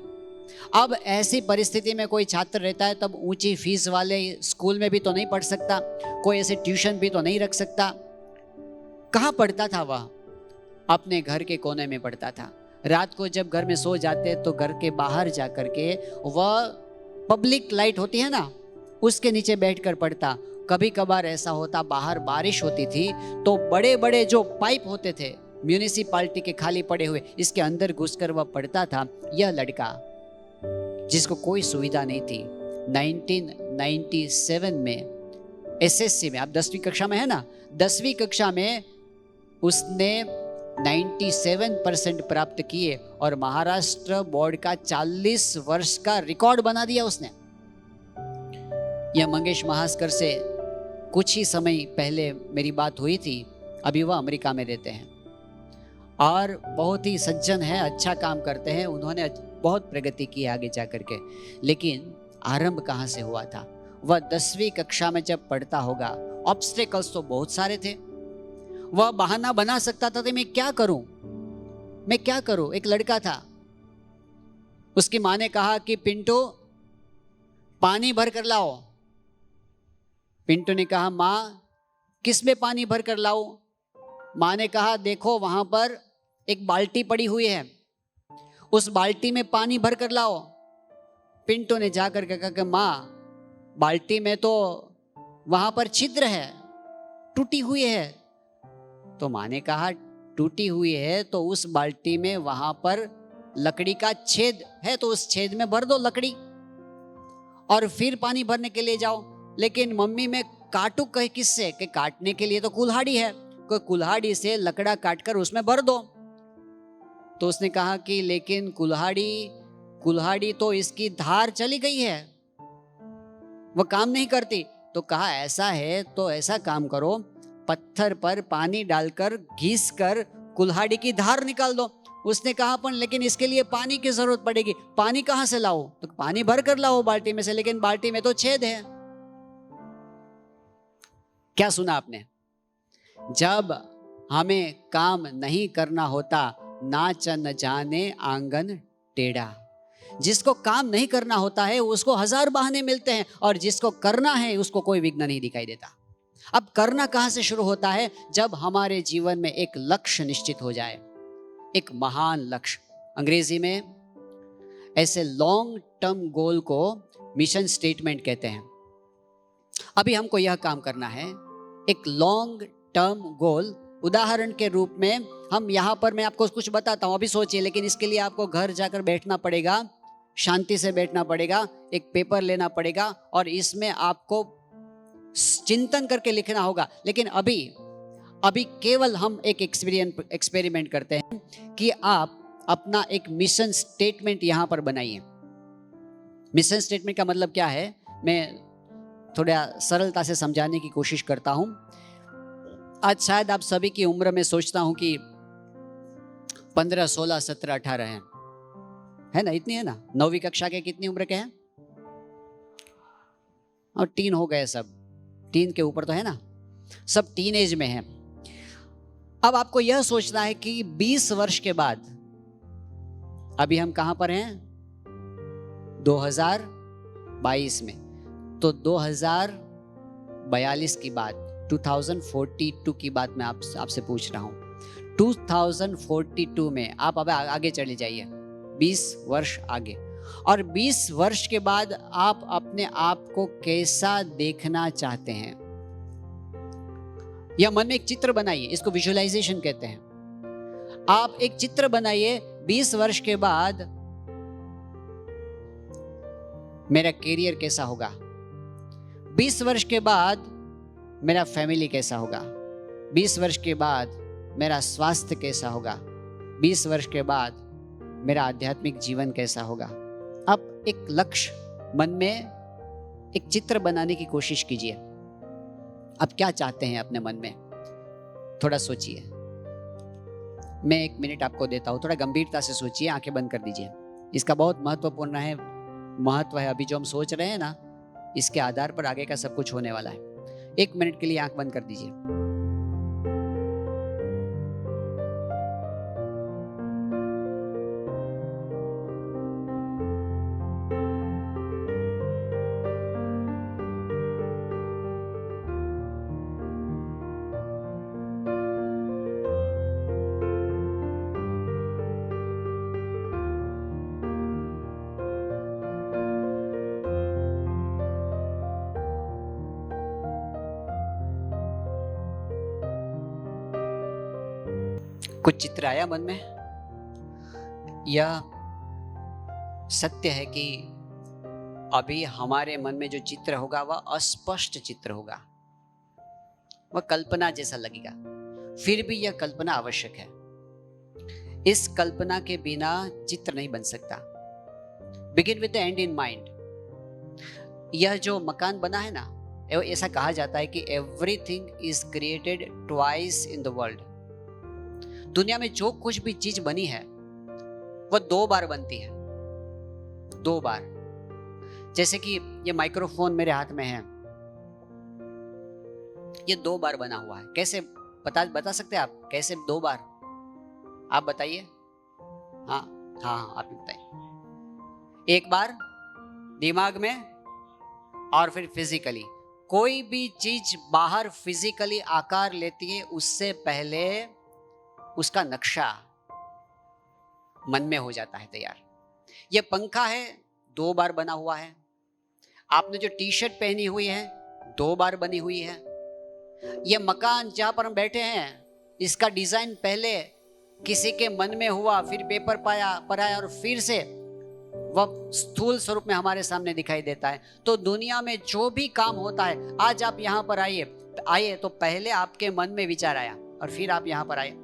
अब ऐसी परिस्थिति में कोई छात्र रहता है तब ऊंची फीस वाले स्कूल में भी तो नहीं पढ़ सकता, कोई ऐसे ट्यूशन भी तो नहीं रख सकता। कहाँ पढ़ता था वह? अपने घर के कोने में पढ़ता था। रात को जब घर में सो जाते तो घर के बाहर जा कर के वह पब्लिक लाइट होती है ना, उसके नीचे बैठकर पढ़ता। कभी कभार ऐसा होता बाहर बारिश होती थी तो बड़े बड़े जो पाइप होते थे म्यूनिसिपालिटी के खाली पड़े हुए, इसके अंदर घुसकर वह पढ़ता था। यह लड़का जिसको कोई सुविधा नहीं थी, 1997 में एसएससी में, आप 10वीं कक्षा में है ना, 10वीं कक्षा में उसने 97% प्राप्त किए और महाराष्ट्र बोर्ड का 40 वर्ष का रिकॉर्ड बना दिया उसने। यह मंगेश महास्कर से कुछ ही समय पहले मेरी बात हुई थी। अभी वह अमेरिका में रहते हैं और बहुत ही सज्जन है, अच्छा काम करते हैं। उन्होंने बहुत प्रगति की आगे जा करके, लेकिन आरंभ कहाँ से हुआ था? वह 10वीं कक्षा में जब पढ़ता होगा, ऑब्स्टेकल्स तो बहुत सारे थे। वह बहाना बना सकता था कि मैं क्या करूं। एक लड़का था, उसकी माँ ने कहा कि पिंटू पानी भर कर लाओ। पिंटू ने कहा माँ किस में पानी भर कर लाऊं? माँ ने कहा देखो वहां पर एक बाल्टी पड़ी हुई है, उस बाल्टी में पानी भर कर लाओ। पिंटू ने जाकर के कहा कि माँ बाल्टी में तो वहां पर छिद्र है, टूटी हुई है। तो माँ ने कहा टूटी हुई है तो उस बाल्टी में वहां पर लकड़ी का छेद है तो उस छेद में भर दो लकड़ी और फिर पानी भरने के लिए जाओ। लेकिन मम्मी मैं काटू कहे किससे? कि काटने के लिए तो कुल्हाड़ी है, कोई कुल्हाड़ी से लकड़ा काटकर उसमें भर दो। तो उसने कहा कि लेकिन कुल्हाड़ी तो इसकी धार चली गई है, वो काम नहीं करती। तो कहा ऐसा है तो ऐसा काम करो, पत्थर पर पानी डालकर घिस कर कुल्हाड़ी की धार निकाल दो। उसने कहा पण लेकिन इसके लिए पानी की जरूरत पड़ेगी, पानी कहां से लाओ? तो पानी भर कर लाओ बाल्टी में से, लेकिन बाल्टी में तो छेद है। क्या सुना आपने? जब हमें काम नहीं करना होता, नाच न जाने आंगन टेढ़ा। जिसको काम नहीं करना होता है उसको 1000 बहाने मिलते हैं और जिसको करना है उसको कोई विघ्न नहीं दिखाई देता। अब करना कहां से शुरू होता है? जब हमारे जीवन में एक लक्ष्य निश्चित हो जाए, एक महान लक्ष्य। अंग्रेजी में ऐसे लॉन्ग टर्म गोल को मिशन स्टेटमेंट कहते हैं। अभी हमको यह काम करना है, एक लॉन्ग टर्म गोल, उदाहरण के रूप में हम यहाँ पर, मैं आपको कुछ बताता हूँ, अभी सोचिए, लेकिन इसके लिए आपको घर जाकर बैठना पड़ेगा, शांति से बैठना पड़ेगा, एक पेपर लेना पड़ेगा और इसमें आपको चिंतन करके लिखना होगा। लेकिन अभी केवल हम एक एक्सपेरिमेंट करते हैं कि आप अपना एक मिशन स्टेटमेंट यहाँ पर बनाइए। मिशन स्टेटमेंट का मतलब क्या है, मैं थोड़ा सरलता से समझाने की कोशिश करता हूँ। आज शायद आप सभी की उम्र में सोचता हूँ कि 15, 16, 17, 18 है ना, इतनी है ना। 9वीं कक्षा के कितनी उम्र के हैं? और टीन हो गए सब, टीन के ऊपर तो है ना, सब टीन एज में हैं। अब आपको यह सोचना है कि 20 वर्ष के बाद, अभी हम कहां पर हैं? 2022 में, तो 2042 की बात, 2042 की बात मैं आपसे पूछ रहा हूं। 2042 में आप अब आगे चले जाइए, 20 वर्ष आगे, और 20 वर्ष के बाद आप अपने आप को कैसा देखना चाहते हैं, या मन में एक चित्र बनाइए, इसको विजुअलाइजेशन कहते हैं। आप एक चित्र बनाइए, 20 वर्ष के बाद मेरा करियर कैसा होगा, 20 वर्ष के बाद मेरा फैमिली कैसा होगा, 20 वर्ष के बाद मेरा स्वास्थ्य कैसा होगा, 20 वर्ष के बाद मेरा आध्यात्मिक जीवन कैसा होगा। अब एक लक्ष्य मन में, एक चित्र बनाने की कोशिश कीजिए। अब क्या चाहते हैं अपने मन में, थोड़ा सोचिए। मैं 1 मिनट आपको देता हूं, थोड़ा गंभीरता से सोचिए, आंखें बंद कर दीजिए। इसका बहुत महत्वपूर्ण महत्व है। अभी जो हम सोच रहे हैं ना, इसके आधार पर आगे का सब कुछ होने वाला है। 1 मिनट के लिए आंख बंद कर दीजिए। कुछ चित्र आया मन में? यह सत्य है कि अभी हमारे मन में जो चित्र होगा वह अस्पष्ट चित्र होगा, वह कल्पना जैसा लगेगा। फिर भी यह कल्पना आवश्यक है। इस कल्पना के बिना चित्र नहीं बन सकता। Begin with the and in mind. यह जो मकान बना है ना, ऐसा कहा जाता है कि everything is created twice in the world. दुनिया में जो कुछ भी चीज बनी है वह 2 बार बनती है, 2 बार। जैसे कि ये माइक्रोफोन मेरे हाथ में है, ये 2 बार बना हुआ है। कैसे बता सकते हैं आप, कैसे 2 बार? आप बताइए। हाँ, आप बताइए। 1 बार दिमाग में और फिर फिजिकली। कोई भी चीज बाहर फिजिकली आकार लेती है, उससे पहले उसका नक्शा मन में हो जाता है तैयार। यह पंखा है, 2 बार बना हुआ है। आपने जो टी शर्ट पहनी हुई है, 2 बार बनी हुई है। यह मकान जहां पर हम बैठे हैं, इसका डिजाइन पहले किसी के मन में हुआ, फिर पेपर पर आया और फिर से वह स्थूल स्वरूप में हमारे सामने दिखाई देता है। तो दुनिया में जो भी काम होता है, आज आप यहाँ पर आए तो पहले आपके मन में विचार आया और फिर आप यहाँ पर आए।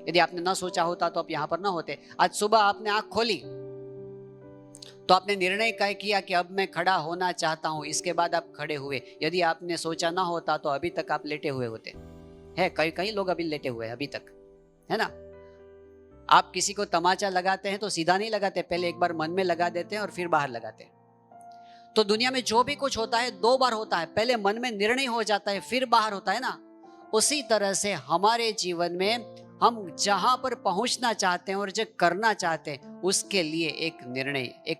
यदि आपने ना सोचा होता तो आप यहाँ पर ना होते। आज सुबह आपने आंख खोली तो आपने निर्णय किया कि अब मैं खड़ा होना चाहता हूं, इसके बाद आप खड़े हुए। यदि आपने सोचा ना होता तो अभी तक आप लेटे हुए होते। है कई लोग अभी लेटे हुए अभी तक, है ना। आप किसी को तमाचा लगाते हैं तो सीधा नहीं लगाते, पहले एक बार मन में लगा देते हैं और फिर बाहर लगाते हैं। तो दुनिया में जो भी कुछ होता है 2 बार होता है, पहले मन में निर्णय हो जाता है, फिर बाहर होता है ना। उसी तरह से हमारे जीवन में हम जहां पर पहुंचना चाहते हैं और जो करना चाहते हैं, उसके लिए एक निर्णय, एक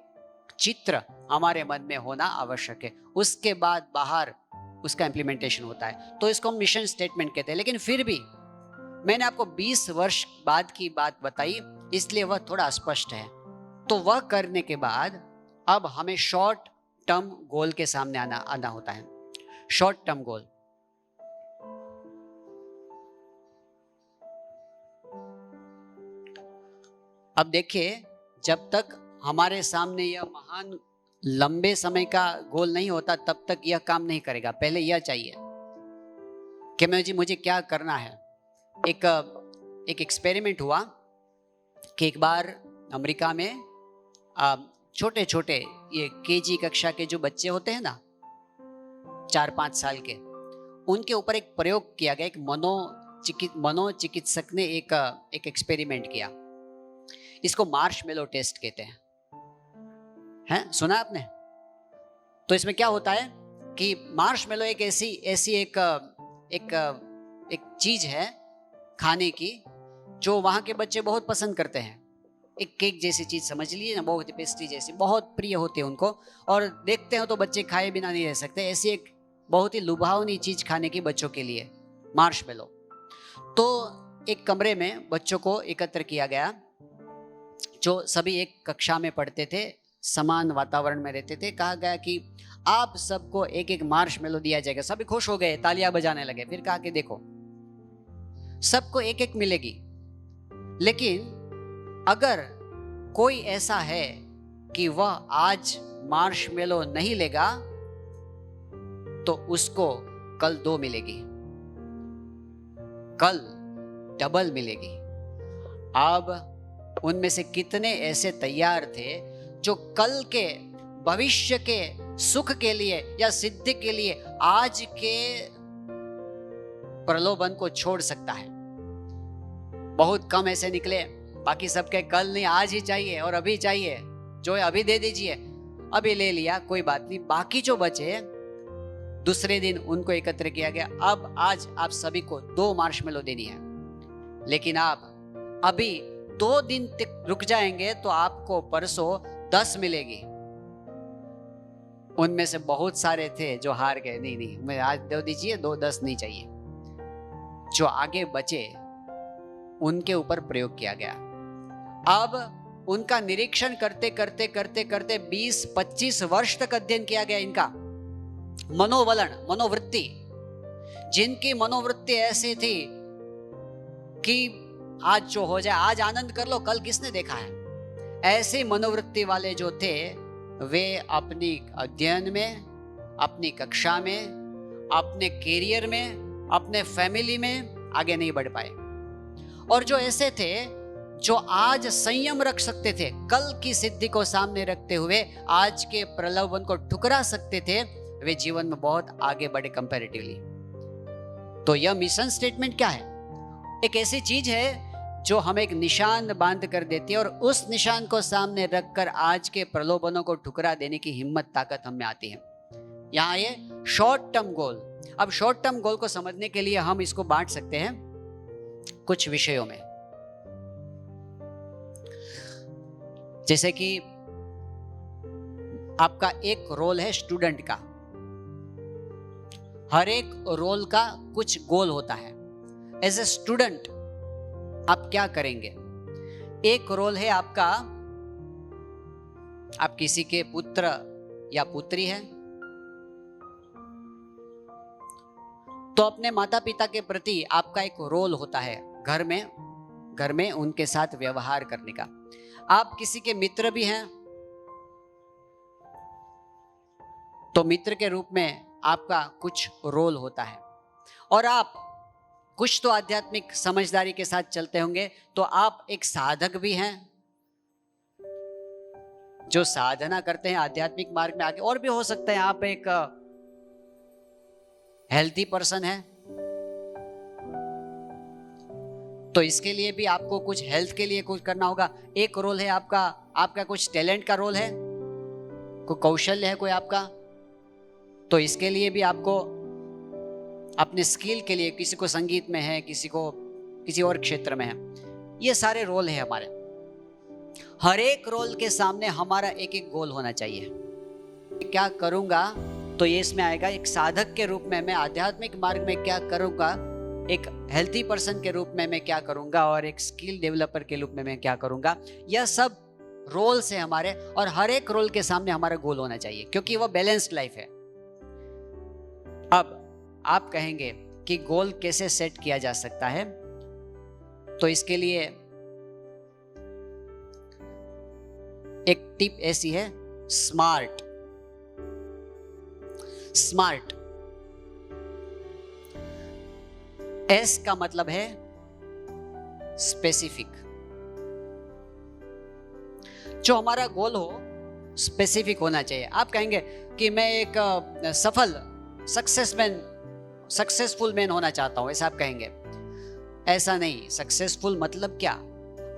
चित्र हमारे मन में होना आवश्यक है। उसके बाद बाहर उसका इंप्लीमेंटेशन होता है। तो इसको हम मिशन स्टेटमेंट कहते हैं। लेकिन फिर भी मैंने आपको 20 वर्ष बाद की बात बताई, इसलिए वह थोड़ा स्पष्ट है। तो वह करने के बाद अब हमें शॉर्ट टर्म गोल के सामने आना होता है। शॉर्ट टर्म गोल, अब देखिए, जब तक हमारे सामने यह महान लंबे समय का गोल नहीं होता तब तक यह काम नहीं करेगा। पहले यह चाहिए कि मुझे क्या करना है। एक एक्सपेरिमेंट हुआ कि एक बार अमेरिका में छोटे छोटे ये केजी कक्षा के जो बच्चे होते हैं ना, 4-5 साल के, उनके ऊपर एक प्रयोग किया गया। एक मनोचिकित्सक ने एक एक्सपेरिमेंट किया। इसको मार्शमेलो टेस्ट कहते हैं, सुना आपने? तो इसमें क्या होता है कि मार्शमेलो एक ऐसी एक चीज है खाने की जो वहां के बच्चे बहुत पसंद करते हैं। एक केक जैसी चीज समझ लीजिए ना, बहुत पेस्ट्री जैसी, बहुत प्रिय होती है उनको, और देखते हो तो बच्चे खाए बिना नहीं रह सकते। ऐसी एक बहुत ही लुभावनी चीज खाने की बच्चों के लिए, मार्शमेलो। तो एक कमरे में बच्चों को एकत्र किया गया जो सभी एक कक्षा में पढ़ते थे, समान वातावरण में रहते थे। कहा गया कि आप सबको एक एक मार्शमेलो दिया जाएगा। सभी खुश हो गए, तालियां बजाने लगे। फिर कहा कि देखो, सबको एक एक मिलेगी, लेकिन अगर कोई ऐसा है कि वह आज मार्शमेलो नहीं लेगा तो उसको कल 2 मिलेगी, कल डबल मिलेगी। अब उनमें से कितने ऐसे तैयार थे जो कल के भविष्य के सुख के लिए या सिद्धि के लिए आज के प्रलोभन को छोड़ सकता है? बहुत कम ऐसे निकले। बाकी सबके कल नहीं, आज ही चाहिए और अभी चाहिए, जो है अभी दे दीजिए। अभी ले लिया, कोई बात नहीं। बाकी जो बचे, दूसरे दिन उनको एकत्र किया गया। अब आज आप सभी को 2 मार्शमेलो देनी है, लेकिन आप अभी 2 दिन तक रुक जाएंगे तो आपको परसों 10 मिलेगी। उनमें से बहुत सारे थे जो हार गए। नहीं, मैं आज दे दीजिए, 10 नहीं चाहिए। जो आगे बचे उनके ऊपर प्रयोग किया गया। अब उनका निरीक्षण करते करते करते करते 20-25 वर्ष तक अध्ययन किया गया इनका मनोवृत्ति। जिनकी मनोवृत्ति ऐसी थी कि आज जो हो जाए, आज आनंद कर लो, कल किसने देखा है। ऐसी मनोवृत्ति वाले जो थे, वे अपनी अध्ययन में, अपनी कक्षा में, अपने कैरियर में, अपने फैमिली में आगे नहीं बढ़ पाए। और जो ऐसे थे जो आज संयम रख सकते थे, कल की सिद्धि को सामने रखते हुए आज के प्रलोभन को ठुकरा सकते थे, वे जीवन में बहुत आगे बढ़े कंपैरेटिवली। तो यह मिशन स्टेटमेंट क्या है? एक ऐसी चीज है जो हमें एक निशान बांध कर देती है, और उस निशान को सामने रखकर आज के प्रलोभनों को ठुकरा देने की हिम्मत, ताकत हम में आती है। यहाँ ये शॉर्ट टर्म गोल। अब शॉर्ट टर्म गोल को समझने के लिए हम इसको बांट सकते हैं कुछ विषयों में। जैसे कि आपका एक रोल है स्टूडेंट का। हर एक रोल का कुछ गोल होता है। एज ए स्टूडेंट आप क्या करेंगे? एक रोल है आपका, आप किसी के पुत्र या पुत्री है, तो अपने माता पिता के प्रति आपका एक रोल होता है घर में उनके साथ व्यवहार करने का। आप किसी के मित्र भी हैं तो मित्र के रूप में आपका कुछ रोल होता है। और आप कुछ तो आध्यात्मिक समझदारी के साथ चलते होंगे, तो आप एक साधक भी हैं जो साधना करते हैं आध्यात्मिक मार्ग में आगे। और भी हो सकता है आप एक हेल्थी पर्सन है, तो इसके लिए भी आपको कुछ हेल्थ के लिए कुछ करना होगा। एक रोल है आपका कुछ टैलेंट का रोल है, कोई कौशल्य है कोई आपका, तो इसके लिए भी आपको अपने स्किल के लिए, किसी को संगीत में है, किसी को किसी और क्षेत्र में है, ये सारे रोल है हमारे। हर एक रोल के सामने हमारा एक एक गोल होना चाहिए। क्या करूंगा, तो ये इसमें आएगा एक साधक के रूप में मैं आध्यात्मिक मार्ग में क्या करूंगा, एक हेल्थी पर्सन के रूप में मैं क्या करूंगा, और एक स्किल डेवलपर के रूप में मैं क्या करूंगा। यह सब रोल्स है हमारे, और हर एक रोल के सामने हमारा गोल होना चाहिए, क्योंकि वो बैलेंस्ड लाइफ है। अब आप कहेंगे कि गोल कैसे सेट किया जा सकता है, तो इसके लिए एक टिप ऐसी है, स्मार्ट। स्मार्ट, एस का मतलब है स्पेसिफिक। जो हमारा गोल हो स्पेसिफिक होना चाहिए। आप कहेंगे कि मैं एक सफल सक्सेसफुल मैन होना चाहता हूं, ऐसा आप कहेंगे। ऐसा नहीं। सक्सेसफुल मतलब क्या?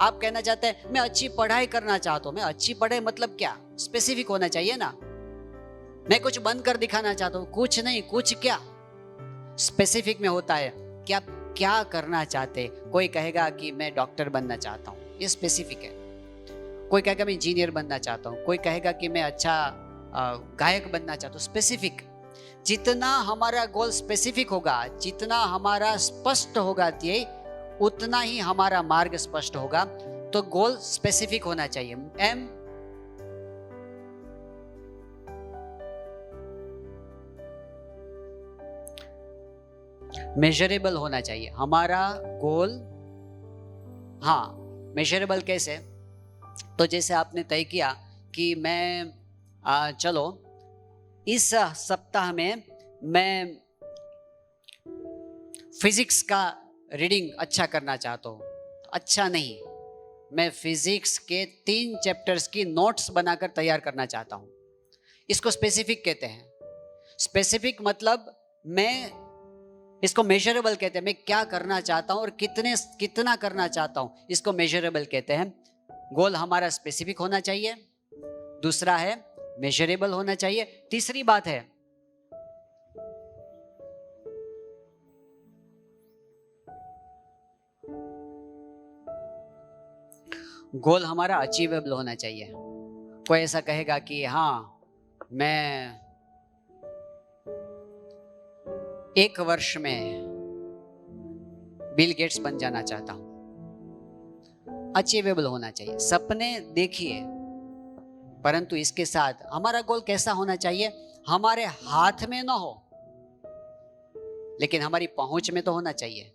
आप कहना चाहते हैं मैं अच्छी पढ़ाई करना चाहता हूं। मैं अच्छी पढ़ाई मतलब क्या? स्पेसिफिक होना चाहिए ना। मैं कुछ बंद कर दिखाना चाहता हूं, कुछ नहीं, कुछ क्या? स्पेसिफिक में होता है कि आप क्या करना चाहते। कोई कहेगा कि मैं डॉक्टर बनना चाहता हूं, ये स्पेसिफिक है। कोई कहेगा मैं इंजीनियर बनना चाहता हूं, कोई कहेगा कि मैं अच्छा गायक बनना चाहता हूं। स्पेसिफिक। जितना हमारा गोल स्पेसिफिक होगा, जितना हमारा स्पष्ट होगा, उतना ही हमारा मार्ग स्पष्ट होगा। तो गोल स्पेसिफिक होना चाहिए। एम, मेजरेबल होना चाहिए हमारा गोल। हाँ, मेजरेबल कैसे? तो जैसे आपने तय किया कि मैं चलो इस सप्ताह में मैं फिजिक्स का रीडिंग अच्छा करना चाहता हूँ। अच्छा नहीं, मैं फिजिक्स के 3 चैप्टर्स की नोट्स बनाकर तैयार करना चाहता हूँ। इसको स्पेसिफिक कहते हैं। स्पेसिफिक मतलब मैं, इसको मेजरेबल कहते हैं। मैं क्या करना चाहता हूँ और कितना करना चाहता हूँ, इसको मेजरेबल कहते हैं। गोल हमारा स्पेसिफिक होना चाहिए। दूसरा है मेजरेबल होना चाहिए। तीसरी बात है गोल हमारा अचीवेबल होना चाहिए। कोई ऐसा कहेगा कि हाँ मैं 1 वर्ष में बिल गेट्स बन जाना चाहता हूं। अचीवेबल होना चाहिए। सपने देखिए, परंतु इसके साथ हमारा गोल कैसा होना चाहिए? हमारे हाथ में ना हो, लेकिन हमारी पहुंच में तो होना चाहिए।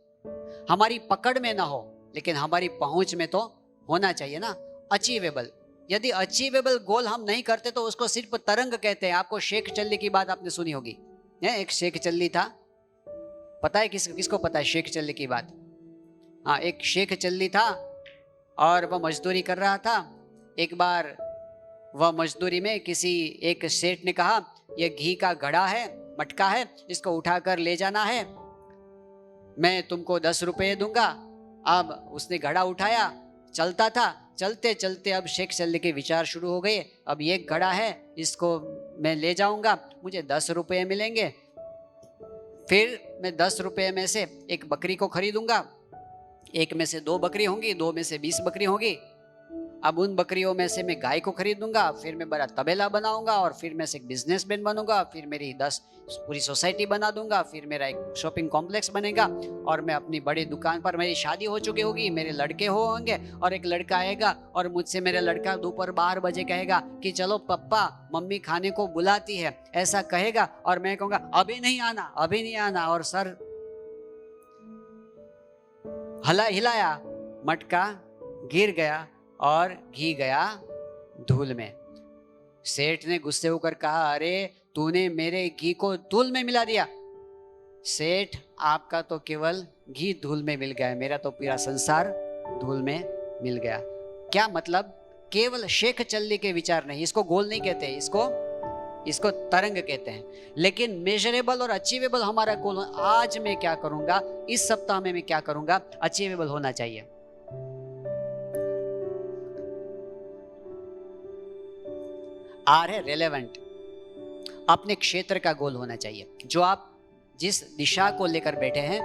हमारी पकड़ में ना हो, लेकिन हमारी पहुंच में तो होना चाहिए ना। अचीवेबल। यदि अचीवेबल गोल हम नहीं करते तो उसको सिर्फ तरंग कहते हैं। आपको शेख चल्ली की बात आपने सुनी होगी। एक शेख चल्ली था, पता है किसको पता है शेख चल्ली की बात? हाँ, एक शेख चल्ली था और वह मजदूरी कर रहा था। एक बार वह मजदूरी में किसी एक सेठ ने कहा यह घी का घड़ा है, मटका है, इसको उठाकर ले जाना है, मैं तुमको 10 रुपये दूंगा। अब उसने घड़ा उठाया, चलता था। चलते चलते अब शेख चल्ली के विचार शुरू हो गए। अब ये घड़ा है, इसको मैं ले जाऊंगा, मुझे 10 रुपये मिलेंगे। फिर मैं 10 रुपये में से एक बकरी को खरीदूंगा। 1 में से 2 बकरी होंगी, 2 में से 20 बकरी होगी। अब उन बकरियों में से मैं गाय को खरीदूंगा, फिर मैं बड़ा तबेला बनाऊंगा और फिर मैं से एक बिजनेसमैन बनूंगा। फिर मेरी 10 पूरी सोसाइटी बना दूंगा। फिर मेरा एक शॉपिंग कॉम्प्लेक्स बनेगा और मैं अपनी बड़ी दुकान पर, मेरी शादी हो चुकी होगी, मेरे लड़के होंगे और एक लड़का आएगा और मुझसे मेरा लड़का दोपहर 12 बजे कहेगा कि चलो पप्पा मम्मी खाने को बुलाती है, ऐसा कहेगा और मैं कहूंगा अभी नहीं आना, अभी नहीं आना, और सर हिलाया, मटका गिर गया और घी गया धूल में। सेठ ने गुस्से होकर कहा अरे तूने मेरे घी को धूल में मिला दिया। सेठ, आपका तो केवल घी धूल में मिल गया, मेरा तो पूरा संसार धूल में मिल गया। क्या मतलब? केवल शेख चल्ली के विचार नहीं। इसको गोल नहीं कहते, इसको तरंग कहते हैं। लेकिन मेजरेबल और अचीवेबल हमारा गोल। आज मैं क्या करूंगा, इस सप्ताह में मैं क्या करूंगा, अचीवेबल होना चाहिए। आर है रेलेवेंट। अपने क्षेत्र का गोल होना चाहिए। जो आप जिस दिशा को लेकर बैठे हैं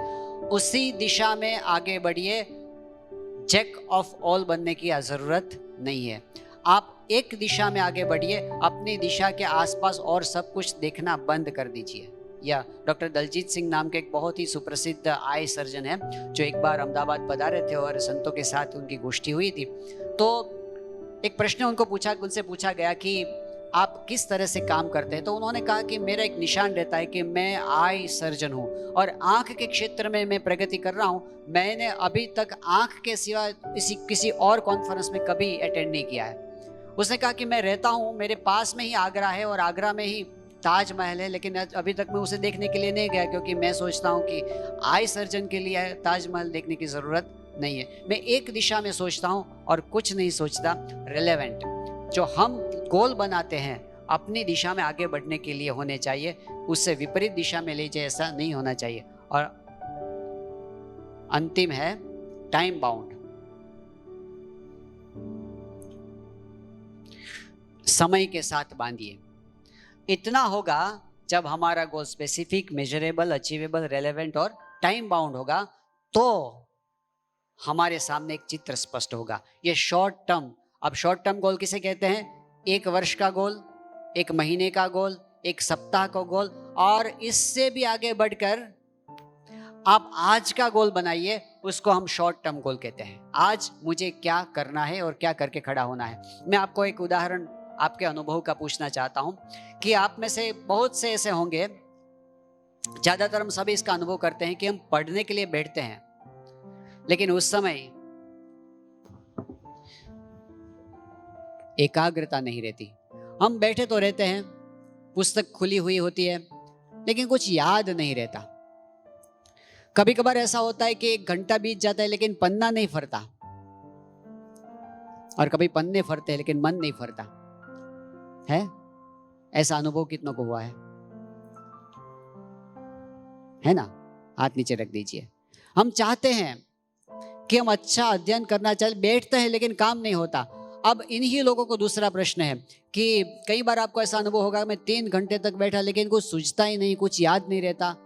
उसी दिशा में आगे बढ़िए। जैक ऑफ ऑल बनने की जरूरत नहीं है। आप एक दिशा में आगे बढ़िए, अपनी दिशा के आसपास और सब कुछ देखना बंद कर दीजिए। या डॉक्टर दलजीत सिंह नाम के एक बहुत ही सुप्रसिद्ध आई सर्जन है, जो एक बार अहमदाबाद पधारे थे और संतों के साथ उनकी गोष्ठी हुई थी। तो एक प्रश्न उनसे पूछा गया कि आप किस तरह से काम करते हैं। तो उन्होंने कहा कि मेरा एक निशान रहता है कि मैं आई सर्जन हूँ और आंख के क्षेत्र में मैं प्रगति कर रहा हूँ। मैंने अभी तक आंख के सिवा किसी और कॉन्फ्रेंस में कभी अटेंड नहीं किया है। उसने कहा कि मैं रहता हूँ, मेरे पास में ही आगरा है और आगरा में ही ताजमहल है, लेकिन अभी तक मैं उसे देखने के लिए नहीं गया, क्योंकि मैं सोचता हूँ कि आई सर्जन के लिए ताजमहल देखने की ज़रूरत नहीं है। मैं एक दिशा में सोचता हूँ और कुछ नहीं सोचता रिलेवेंट। जो हम गोल बनाते हैं अपनी दिशा में आगे बढ़ने के लिए होने चाहिए, उससे विपरीत दिशा में ले जाए ऐसा नहीं होना चाहिए। और अंतिम है टाइम बाउंड, समय के साथ बांधिए। इतना होगा जब हमारा गोल स्पेसिफिक, मेजरेबल, अचीवेबल, रेलेवेंट और टाइम बाउंड होगा, तो हमारे सामने एक चित्र स्पष्ट होगा। ये शॉर्ट टर्म, अब शॉर्ट टर्म गोल किसे कहते हैं? 1 वर्ष का गोल, 1 महीने का गोल, 1 सप्ताह का गोल, और इससे भी आगे बढ़कर आप आज का गोल बनाइए, उसको हम शॉर्ट टर्म गोल कहते हैं। आज मुझे क्या करना है और क्या करके खड़ा होना है। मैं आपको एक उदाहरण आपके अनुभव का पूछना चाहता हूं कि आप में से बहुत से ऐसे होंगे, ज्यादातर हम सभी इसका अनुभव करते हैं कि हम पढ़ने के लिए बैठते हैं, लेकिन उस समय एकाग्रता नहीं रहती। हम बैठे तो रहते हैं, पुस्तक खुली हुई होती है, लेकिन कुछ याद नहीं रहता। कभी कभार ऐसा होता है कि 1 घंटा बीत जाता है लेकिन पन्ना नहीं फरता, और कभी पन्ने फरते हैं लेकिन मन नहीं फरता है। ऐसा अनुभव कितनों को हुआ है ना? हाथ नीचे रख दीजिए। हम चाहते हैं कि हम अच्छा अध्ययन करना चाहिए, बैठते हैं लेकिन काम नहीं होता। अब इन्हीं लोगों को दूसरा प्रश्न है कि कई बार आपको ऐसा अनुभव होगा, मैं 3 घंटे तक बैठा लेकिन कुछ सूझता ही नहीं, कुछ याद नहीं रहता,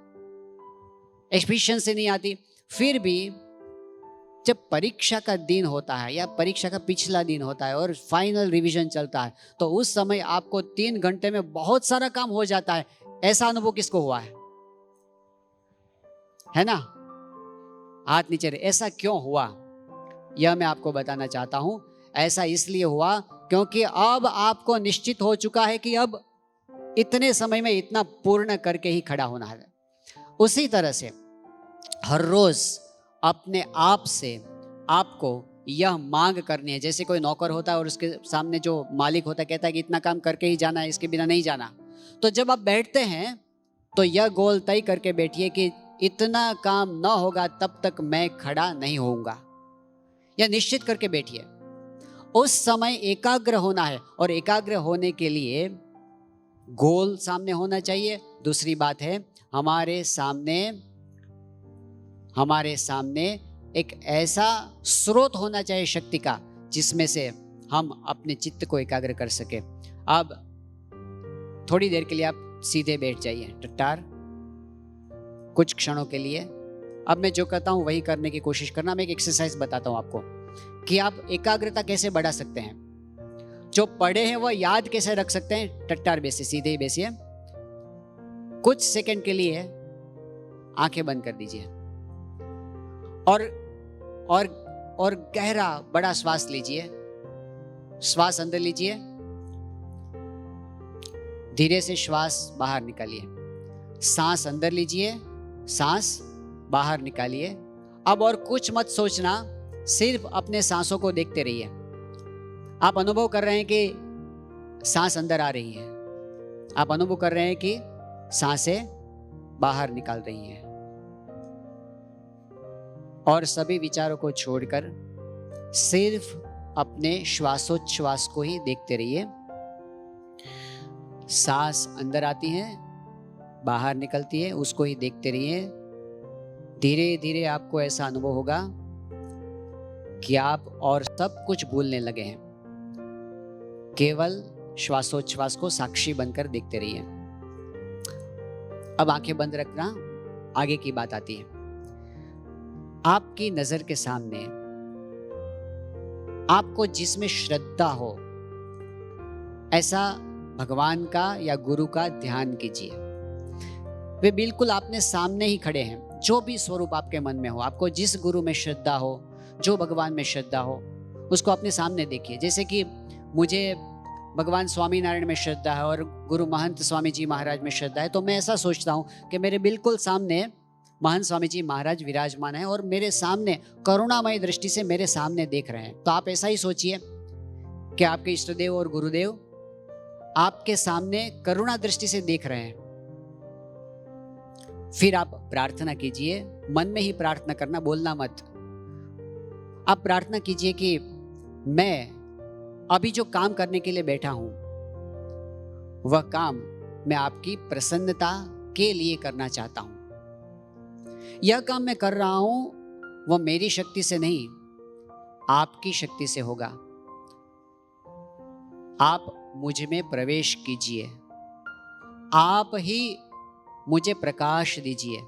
एफिशिएंसी नहीं आती। फिर भी जब परीक्षा का दिन होता है या परीक्षा का पिछला दिन होता है और फाइनल रिवीजन चलता है, तो उस समय आपको 3 घंटे में बहुत सारा काम हो जाता है। ऐसा अनुभव किसको हुआ है ना? हाथ नीचे। ऐसा क्यों हुआ, यह मैं आपको बताना चाहता हूं। ऐसा इसलिए हुआ क्योंकि अब आपको निश्चित हो चुका है कि अब इतने समय में इतना पूर्ण करके ही खड़ा होना है। उसी तरह से हर रोज अपने आप से आपको यह मांग करनी है। जैसे कोई नौकर होता है और उसके सामने जो मालिक होता है कहता है कि इतना काम करके ही जाना है, इसके बिना नहीं जाना। तो जब आप बैठते हैं तो यह गोल तय करके बैठिए कि इतना काम ना होगा तब तक मैं खड़ा नहीं होऊंगा। यह निश्चित करके बैठिए। उस समय एकाग्र होना है, और एकाग्र होने के लिए गोल सामने होना चाहिए। दूसरी बात है, हमारे सामने एक ऐसा स्रोत होना चाहिए शक्ति का, जिसमें से हम अपने चित्त को एकाग्र कर सके। अब थोड़ी देर के लिए आप सीधे बैठ जाइए, टट्टार, कुछ क्षणों के लिए। अब मैं जो कहता हूं वही करने की कोशिश करना। मैं एक एक्सरसाइज बताता हूं आपको कि आप एकाग्रता कैसे बढ़ा सकते हैं। जो पढ़े हैं वह याद कैसे रख सकते हैं। टट्टार बैसे, सीधे ही बैसिए। कुछ सेकंड के लिए आंखें बंद कर दीजिए और गहरा बड़ा श्वास लीजिए। श्वास अंदर लीजिए, धीरे से श्वास बाहर निकालिए। सांस अंदर लीजिए, सांस बाहर निकालिए। अब और कुछ मत सोचना, सिर्फ अपने सांसों को देखते रहिए। आप अनुभव कर रहे हैं कि सांस अंदर आ रही है, आप अनुभव कर रहे हैं कि सांसें बाहर निकाल रही हैं, और सभी विचारों को छोड़कर सिर्फ अपने श्वासोच्छ्वास को ही देखते रहिए। सांस अंदर आती है, बाहर निकलती है, उसको ही देखते रहिए। धीरे धीरे आपको ऐसा अनुभव होगा कि आप और सब कुछ भूलने लगे हैं। केवल श्वासोच्छ्वास को साक्षी बनकर देखते रहिए। अब आंखें बंद रखना। आगे की बात आती है। आपकी नजर के सामने आपको जिसमें श्रद्धा हो ऐसा भगवान का या गुरु का ध्यान कीजिए। वे बिल्कुल आपने सामने ही खड़े हैं। जो भी स्वरूप आपके मन में हो, आपको जिस गुरु में श्रद्धा हो, जो भगवान में श्रद्धा हो, उसको अपने सामने देखिए। जैसे कि मुझे भगवान स्वामी नारायण में श्रद्धा है और गुरु महंत स्वामी जी महाराज में श्रद्धा है, तो मैं ऐसा सोचता हूँ कि मेरे बिल्कुल सामने महंत स्वामी जी महाराज विराजमान है और मेरे सामने करुणामय दृष्टि से मेरे सामने देख रहे हैं। तो आप ऐसा ही सोचिए कि आपके इष्ट देव और गुरुदेव आपके सामने करुणा दृष्टि से देख रहे हैं। फिर आप प्रार्थना कीजिए, मन में ही प्रार्थना करना, बोलना मत। आप प्रार्थना कीजिए कि मैं अभी जो काम करने के लिए बैठा हूं वह काम मैं आपकी प्रसन्नता के लिए करना चाहता हूं। यह काम मैं कर रहा हूं वह मेरी शक्ति से नहीं, आपकी शक्ति से होगा। आप मुझ में प्रवेश कीजिए, आप ही मुझे प्रकाश दीजिए।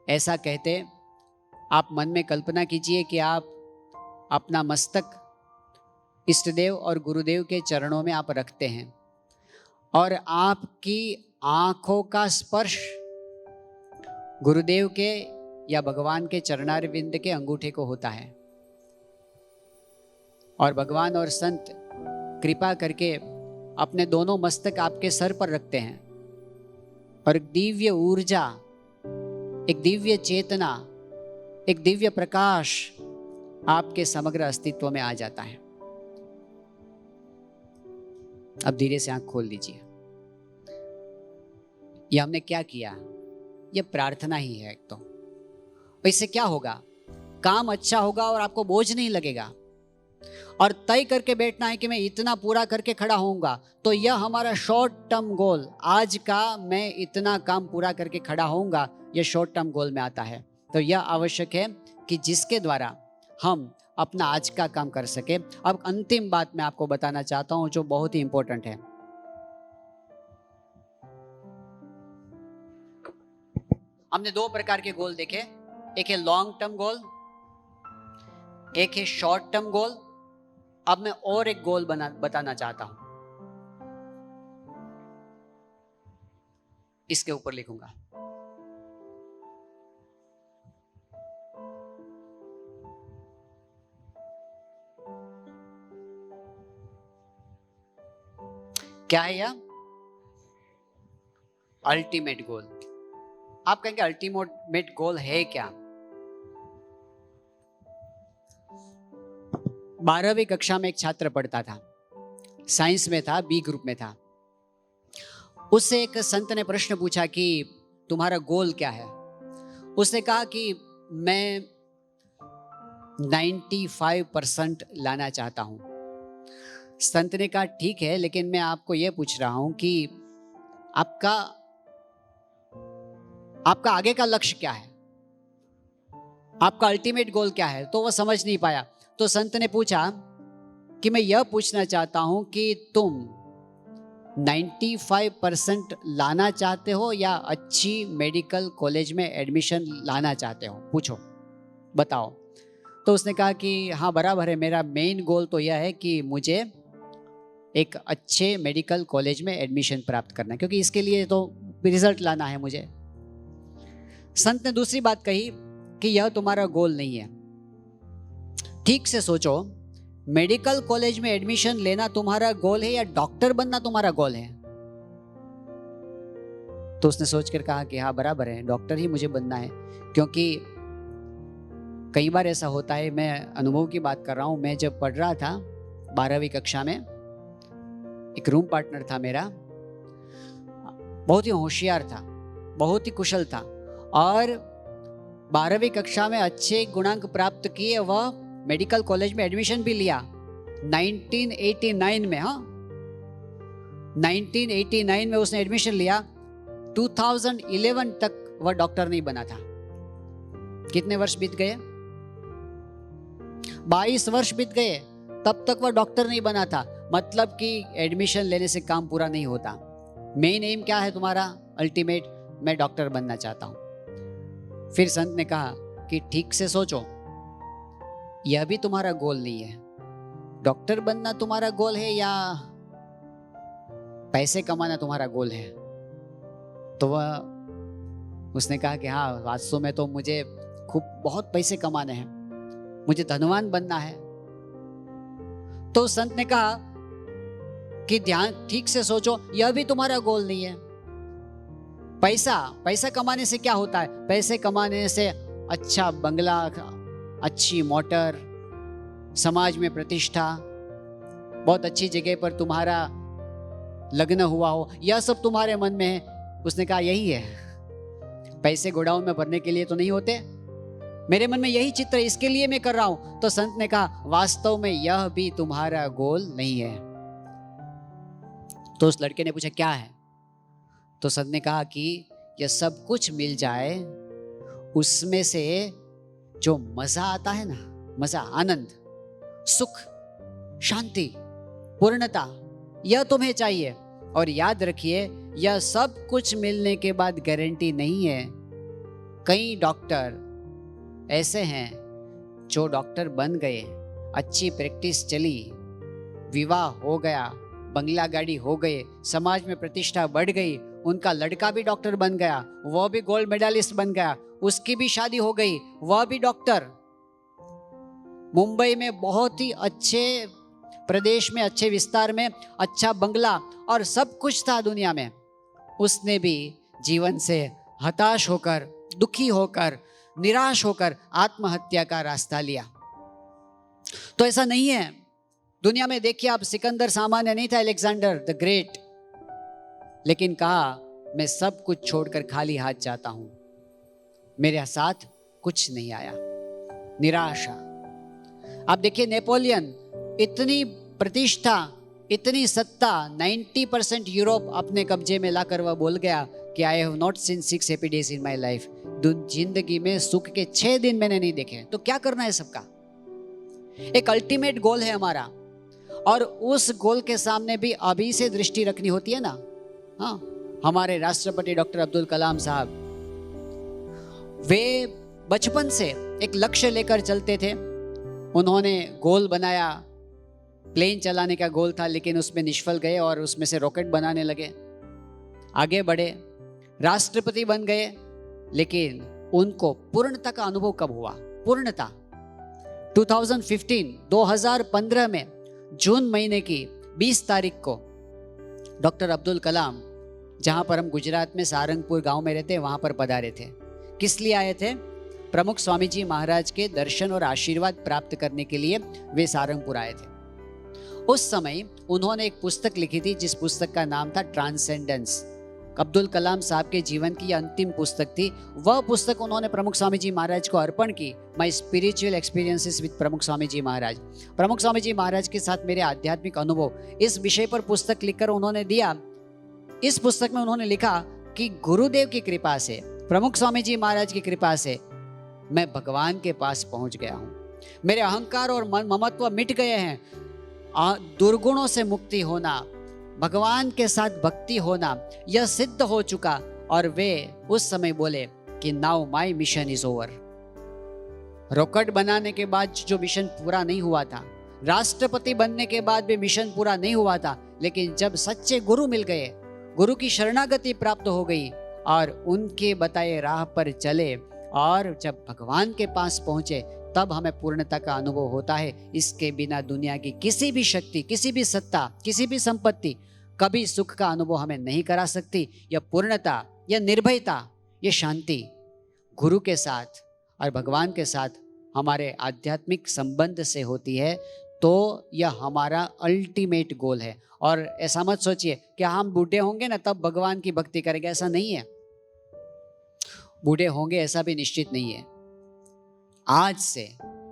ऐसा कहते आप मन में कल्पना कीजिए कि आप अपना मस्तक इष्टदेव और गुरुदेव के चरणों में आप रखते हैं और आपकी आंखों का स्पर्श गुरुदेव के या भगवान के चरणारविंद के अंगूठे को होता है और भगवान और संत कृपा करके अपने दोनों मस्तक आपके सर पर रखते हैं और एक दिव्य ऊर्जा, एक दिव्य चेतना, एक दिव्य प्रकाश आपके समग्र अस्तित्व में आ जाता है। अब धीरे से आंख खोल लीजिए। ये हमने क्या किया? ये प्रार्थना ही है। एक तो इससे क्या होगा? काम अच्छा होगा और आपको बोझ नहीं लगेगा। और तय करके बैठना है कि मैं इतना पूरा करके खड़ा होऊंगा, तो यह हमारा शॉर्ट टर्म गोल, आज का मैं इतना काम पूरा करके खड़ा होऊंगा, यह शॉर्ट टर्म गोल में आता है। तो यह आवश्यक है कि जिसके द्वारा हम अपना आज का काम कर सके। अब अंतिम बात मैं आपको बताना चाहता हूं जो बहुत ही इंपॉर्टेंट है। हमने दो प्रकार के गोल देखे, एक है लॉन्ग टर्म गोल, एक है शॉर्ट टर्म गोल। अब मैं और एक गोल बताना चाहता हूं, इसके ऊपर लिखूंगा। क्या है यह? Ultimate goal. आप कहेंगे अल्टीमेट गोल है क्या? 12वीं कक्षा में एक छात्र पढ़ता था, साइंस में था, बी ग्रुप में था। उससे एक संत ने प्रश्न पूछा कि तुम्हारा गोल क्या है? उसने कहा कि मैं 95% लाना चाहता हूं। संत ने कहा ठीक है, लेकिन मैं आपको यह पूछ रहा हूं कि आपका आगे का लक्ष्य क्या है? आपका अल्टीमेट गोल क्या है? तो वह समझ नहीं पाया। तो संत ने पूछा कि मैं यह पूछना चाहता हूं कि तुम 95% लाना चाहते हो या अच्छी मेडिकल कॉलेज में एडमिशन लाना चाहते हो? पूछो, बताओ। तो उसने कहा कि हाँ बराबर है, मेरा मेन गोल तो यह है कि मुझे एक अच्छे मेडिकल कॉलेज में एडमिशन प्राप्त करना है, क्योंकि इसके लिए तो रिजल्ट लाना है मुझे। संत ने दूसरी बात कही कि यह तुम्हारा गोल नहीं है। ठीक से सोचो, मेडिकल कॉलेज में एडमिशन लेना तुम्हारा गोल है या डॉक्टर बनना तुम्हारा गोल है? तो उसने सोचकर कहा कि हाँ बराबर है, डॉक्टर ही मुझे बनना है। क्योंकि कई बार ऐसा होता है, मैं अनुभव की बात कर रहा हूं। मैं जब पढ़ रहा था 12वीं कक्षा में, एक रूम पार्टनर था मेरा, बहुत ही होशियार था, बहुत ही कुशल था और 12वीं कक्षा में अच्छे गुणांक प्राप्त किए। वह मेडिकल कॉलेज में एडमिशन भी लिया 1989 में। हाँ, 1989 में उसने एडमिशन लिया। 2011 तक वह डॉक्टर नहीं बना था। कितने वर्ष बीत गए? 22 वर्ष बीत गए, तब तक वह डॉक्टर नहीं बना था। मतलब कि एडमिशन लेने से काम पूरा नहीं होता। मेन एम क्या है तुम्हारा? अल्टीमेट, मैं डॉक्टर बनना चाहता हूं। फिर संत ने कहा कि ठीक से सोचो, यह भी तुम्हारा गोल नहीं है। डॉक्टर बनना तुम्हारा गोल है या पैसे कमाना तुम्हारा गोल है? तो उसने कहा कि हाँ, वास्तव में तो मुझे बहुत पैसे कमाने हैं, मुझे धनवान बनना है। तो संत ने कहा कि ध्यान ठीक से सोचो, यह भी तुम्हारा गोल नहीं है। पैसा कमाने से क्या होता है? पैसे कमाने से अच्छा बंगला, अच्छी मोटर, समाज में प्रतिष्ठा, बहुत अच्छी जगह पर तुम्हारा लग्न हुआ हो, यह सब तुम्हारे मन में है। उसने कहा यही है, पैसे गोडाउन में भरने के लिए तो नहीं होते, मेरे मन में यही चित्र है, इसके लिए मैं कर रहा हूं। तो संत ने कहा वास्तव में यह भी तुम्हारा गोल नहीं है। तो उस लड़के ने पूछा क्या है? तो संत ने कहा कि यह सब कुछ मिल जाए, उसमें से जो मजा आता है ना, मजा, आनंद, सुख, शांति, पूर्णता, यह तुम्हें चाहिए। और याद रखिए, यह सब कुछ मिलने के बाद गारंटी नहीं है। कई डॉक्टर ऐसे हैं जो डॉक्टर बन गए, अच्छी प्रैक्टिस चली, विवाह हो गया, बंगला गाड़ी हो गए, समाज में प्रतिष्ठा बढ़ गई, उनका लड़का भी डॉक्टर बन गया, वह भी गोल्ड मेडलिस्ट बन गया, उसकी भी शादी हो गई, वह भी डॉक्टर। मुंबई में बहुत ही अच्छे प्रदेश में, अच्छे विस्तार में अच्छा बंगला और सब कुछ था दुनिया में। उसने भी जीवन से हताश होकर, दुखी होकर, निराश होकर आत्महत्या का रास्ता लिया। तो ऐसा नहीं है दुनिया में। देखिए आप, सिकंदर सामान्य नहीं था, अलेक्जेंडर द ग्रेट, लेकिन कहा मैं सब कुछ छोड़कर खाली हाथ जाता हूं, मेरे साथ कुछ नहीं आया, निराशा। आप देखिए नेपोलियन, इतनी प्रतिष्ठा, इतनी सत्ता, 90% यूरोप अपने कब्जे में लाकर वह बोल गया कि I have not seen 6 happy days in my life, जिंदगी में सुख के 6 दिन मैंने नहीं देखे। तो क्या करना है सबका? एक अल्टीमेट गोल है हमारा, और उस गोल के सामने भी अभी से दृष्टि रखनी होती है ना। हाँ, हमारे राष्ट्रपति डॉक्टर अब्दुल कलाम साहब, वे बचपन से एक लक्ष्य लेकर चलते थे। उन्होंने गोल बनाया, प्लेन चलाने का गोल था, लेकिन उसमें निष्फल गए और उसमें से रॉकेट बनाने लगे, आगे बढ़े, राष्ट्रपति बन गए। लेकिन उनको पूर्णता का अनुभव कब हुआ? पूर्णता 2015 में जून महीने की 20 तारीख को डॉक्टर अब्दुल कलाम, जहां पर हम गुजरात में सारंगपुर गांव में रहते हैं, वहां पर पधारे थे। किस लिए आए थे? प्रमुख स्वामी जी महाराज के दर्शन और आशीर्वाद प्राप्त करने के लिए वे सारंगपुर आए थे। उस समय उन्होंने एक पुस्तक लिखी थी, जिस पुस्तक का नाम था ट्रांसेंडेंस। अब्दुल कलाम साहब के जीवन की अंतिम पुस्तक थी। वह पुस्तक उन्होंने प्रमुख स्वामी जी महाराज को अर्पण की, माई स्पिरिचुअल एक्सपीरियंसेस विद प्रमुख स्वामी जी महाराज। प्रमुख स्वामी जी महाराज के साथ मेरे आध्यात्मिक अनुभव, इस विषय पर पुस्तक लिखकर उन्होंने दिया। इस पुस्तक में उन्होंने लिखा कि गुरुदेव की कृपा से, प्रमुख स्वामी जी महाराज की कृपा से मैं भगवान के पास पहुंच गया हूं। मेरे अहंकार और ममत्व मिट गए हैं। दुर्गुणों से मुक्ति होना, भगवान के साथ भक्ति होना, यह सिद्ध हो चुका। और वे उस समय बोले कि now my mission is over. Rocket बनाने के बाद जो मिशन पूरा नहीं हुआ था, राष्ट्रपति बनने के बाद भी मिशन पूरा नहीं हुआ था, लेकिन जब सच्चे गुरु मिल गए, गुरु की शरणागति प्राप्त हो गई और उनके बताए राह पर चले और जब भगवान के पास पहुंचे, तब हमें पूर्णता का अनुभव होता है। इसके बिना दुनिया की किसी भी शक्ति, किसी भी सत्ता, किसी भी संपत्ति कभी सुख का अनुभव हमें नहीं करा सकती। यह पूर्णता, यह निर्भयता, यह शांति गुरु के साथ और भगवान के साथ हमारे आध्यात्मिक संबंध से होती है। तो यह हमारा अल्टीमेट गोल है। और ऐसा मत सोचिए कि हम बूढ़े होंगे ना तब भगवान की भक्ति करेंगे, ऐसा नहीं है। बूढ़े होंगे ऐसा भी निश्चित नहीं है। आज से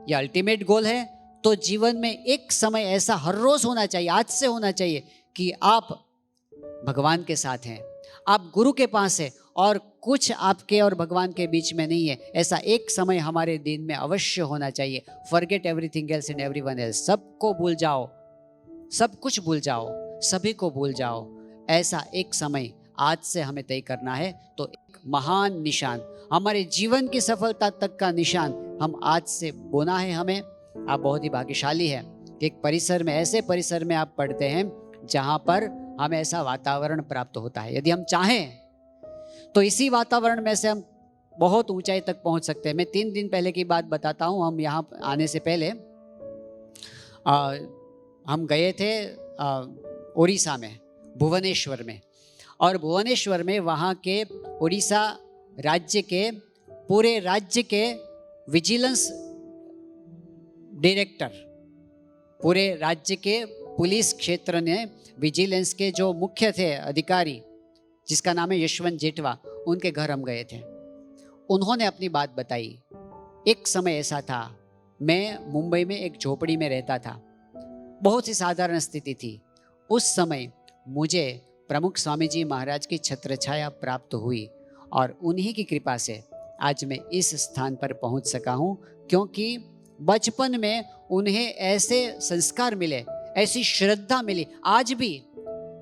यह अल्टीमेट गोल है। तो जीवन में एक समय ऐसा हर रोज होना चाहिए, आज से होना चाहिए कि आप भगवान के साथ हैं, आप गुरु के पास हैं और कुछ आपके और भगवान के बीच में नहीं है। ऐसा एक समय हमारे दिन में अवश्य होना चाहिए। Forget everything else and everyone else. सबको भूल जाओ, सब कुछ भूल जाओ, सभी को भूल जाओ। ऐसा एक समय आज से हमें तय करना है। तो एक महान निशान, हमारे जीवन की सफलता तक का निशान हम आज से बोना है हमें। आप बहुत ही भाग्यशाली हैं कि एक परिसर में, ऐसे परिसर में आप पढ़ते हैं जहां पर हमें ऐसा वातावरण प्राप्त होता है। यदि हम चाहें तो इसी वातावरण में से हम बहुत ऊंचाई तक पहुंच सकते हैं। मैं 3 दिन पहले की बात बताता हूं। हम यहाँ आने से पहले हम गए थे उड़ीसा में, भुवनेश्वर में। और भुवनेश्वर में वहाँ के उड़ीसा राज्य के, पूरे राज्य के विजिलेंस डायरेक्टर, पूरे राज्य के पुलिस क्षेत्र ने विजिलेंस के जो मुख्य थे अधिकारी, जिसका नाम है यशवंत जेठवा, उनके घर हम गए थे। उन्होंने अपनी बात बताई। एक समय ऐसा था, मैं मुंबई में एक झोपड़ी में रहता था, बहुत ही साधारण स्थिति थी। उस समय मुझे प्रमुख स्वामी जी महाराज की छत्रछाया प्राप्त हुई और उन्हीं की कृपा से आज मैं इस स्थान पर पहुंच सका हूं, क्योंकि बचपन में उन्हें ऐसे संस्कार मिले, ऐसी श्रद्धा मिली। आज भी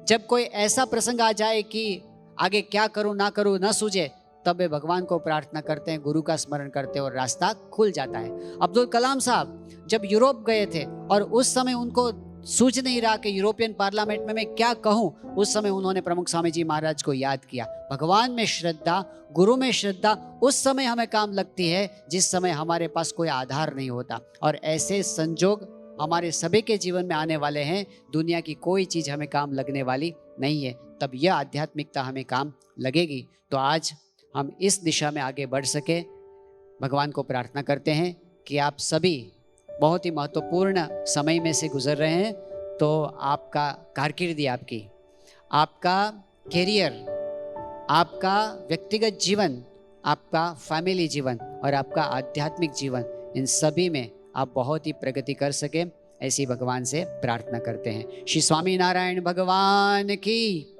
जब कोई ऐसा प्रसंग आ जाए कि आगे क्या करूं ना करूं ना सूझे, तब वे भगवान को प्रार्थना करते हैं, गुरु का स्मरण करते हैं और रास्ता खुल जाता है। अब्दुल कलाम साहब जब यूरोप गए थे और उस समय उनको सूझ नहीं रहा कि यूरोपियन पार्लियामेंट में मैं क्या कहूं, उस समय उन्होंने प्रमुख स्वामी जी महाराज को याद किया। भगवान में श्रद्धा, गुरु में श्रद्धा उस समय हमें काम लगती है जिस समय हमारे पास कोई आधार नहीं होता। और ऐसे संजोग हमारे सभी के जीवन में आने वाले हैं। दुनिया की कोई चीज हमें काम लगने वाली नहीं है, तब यह आध्यात्मिकता हमें काम लगेगी। तो आज हम इस दिशा में आगे बढ़ सके, भगवान को प्रार्थना करते हैं कि आप सभी बहुत ही महत्वपूर्ण समय में से गुजर रहे हैं। तो आपका कारकिर्दी, आपका कैरियर, आपका व्यक्तिगत जीवन, आपका फैमिली जीवन और आपका आध्यात्मिक जीवन, इन सभी में आप बहुत ही प्रगति कर सके, ऐसी भगवान से प्रार्थना करते हैं। श्री स्वामी नारायण भगवान की।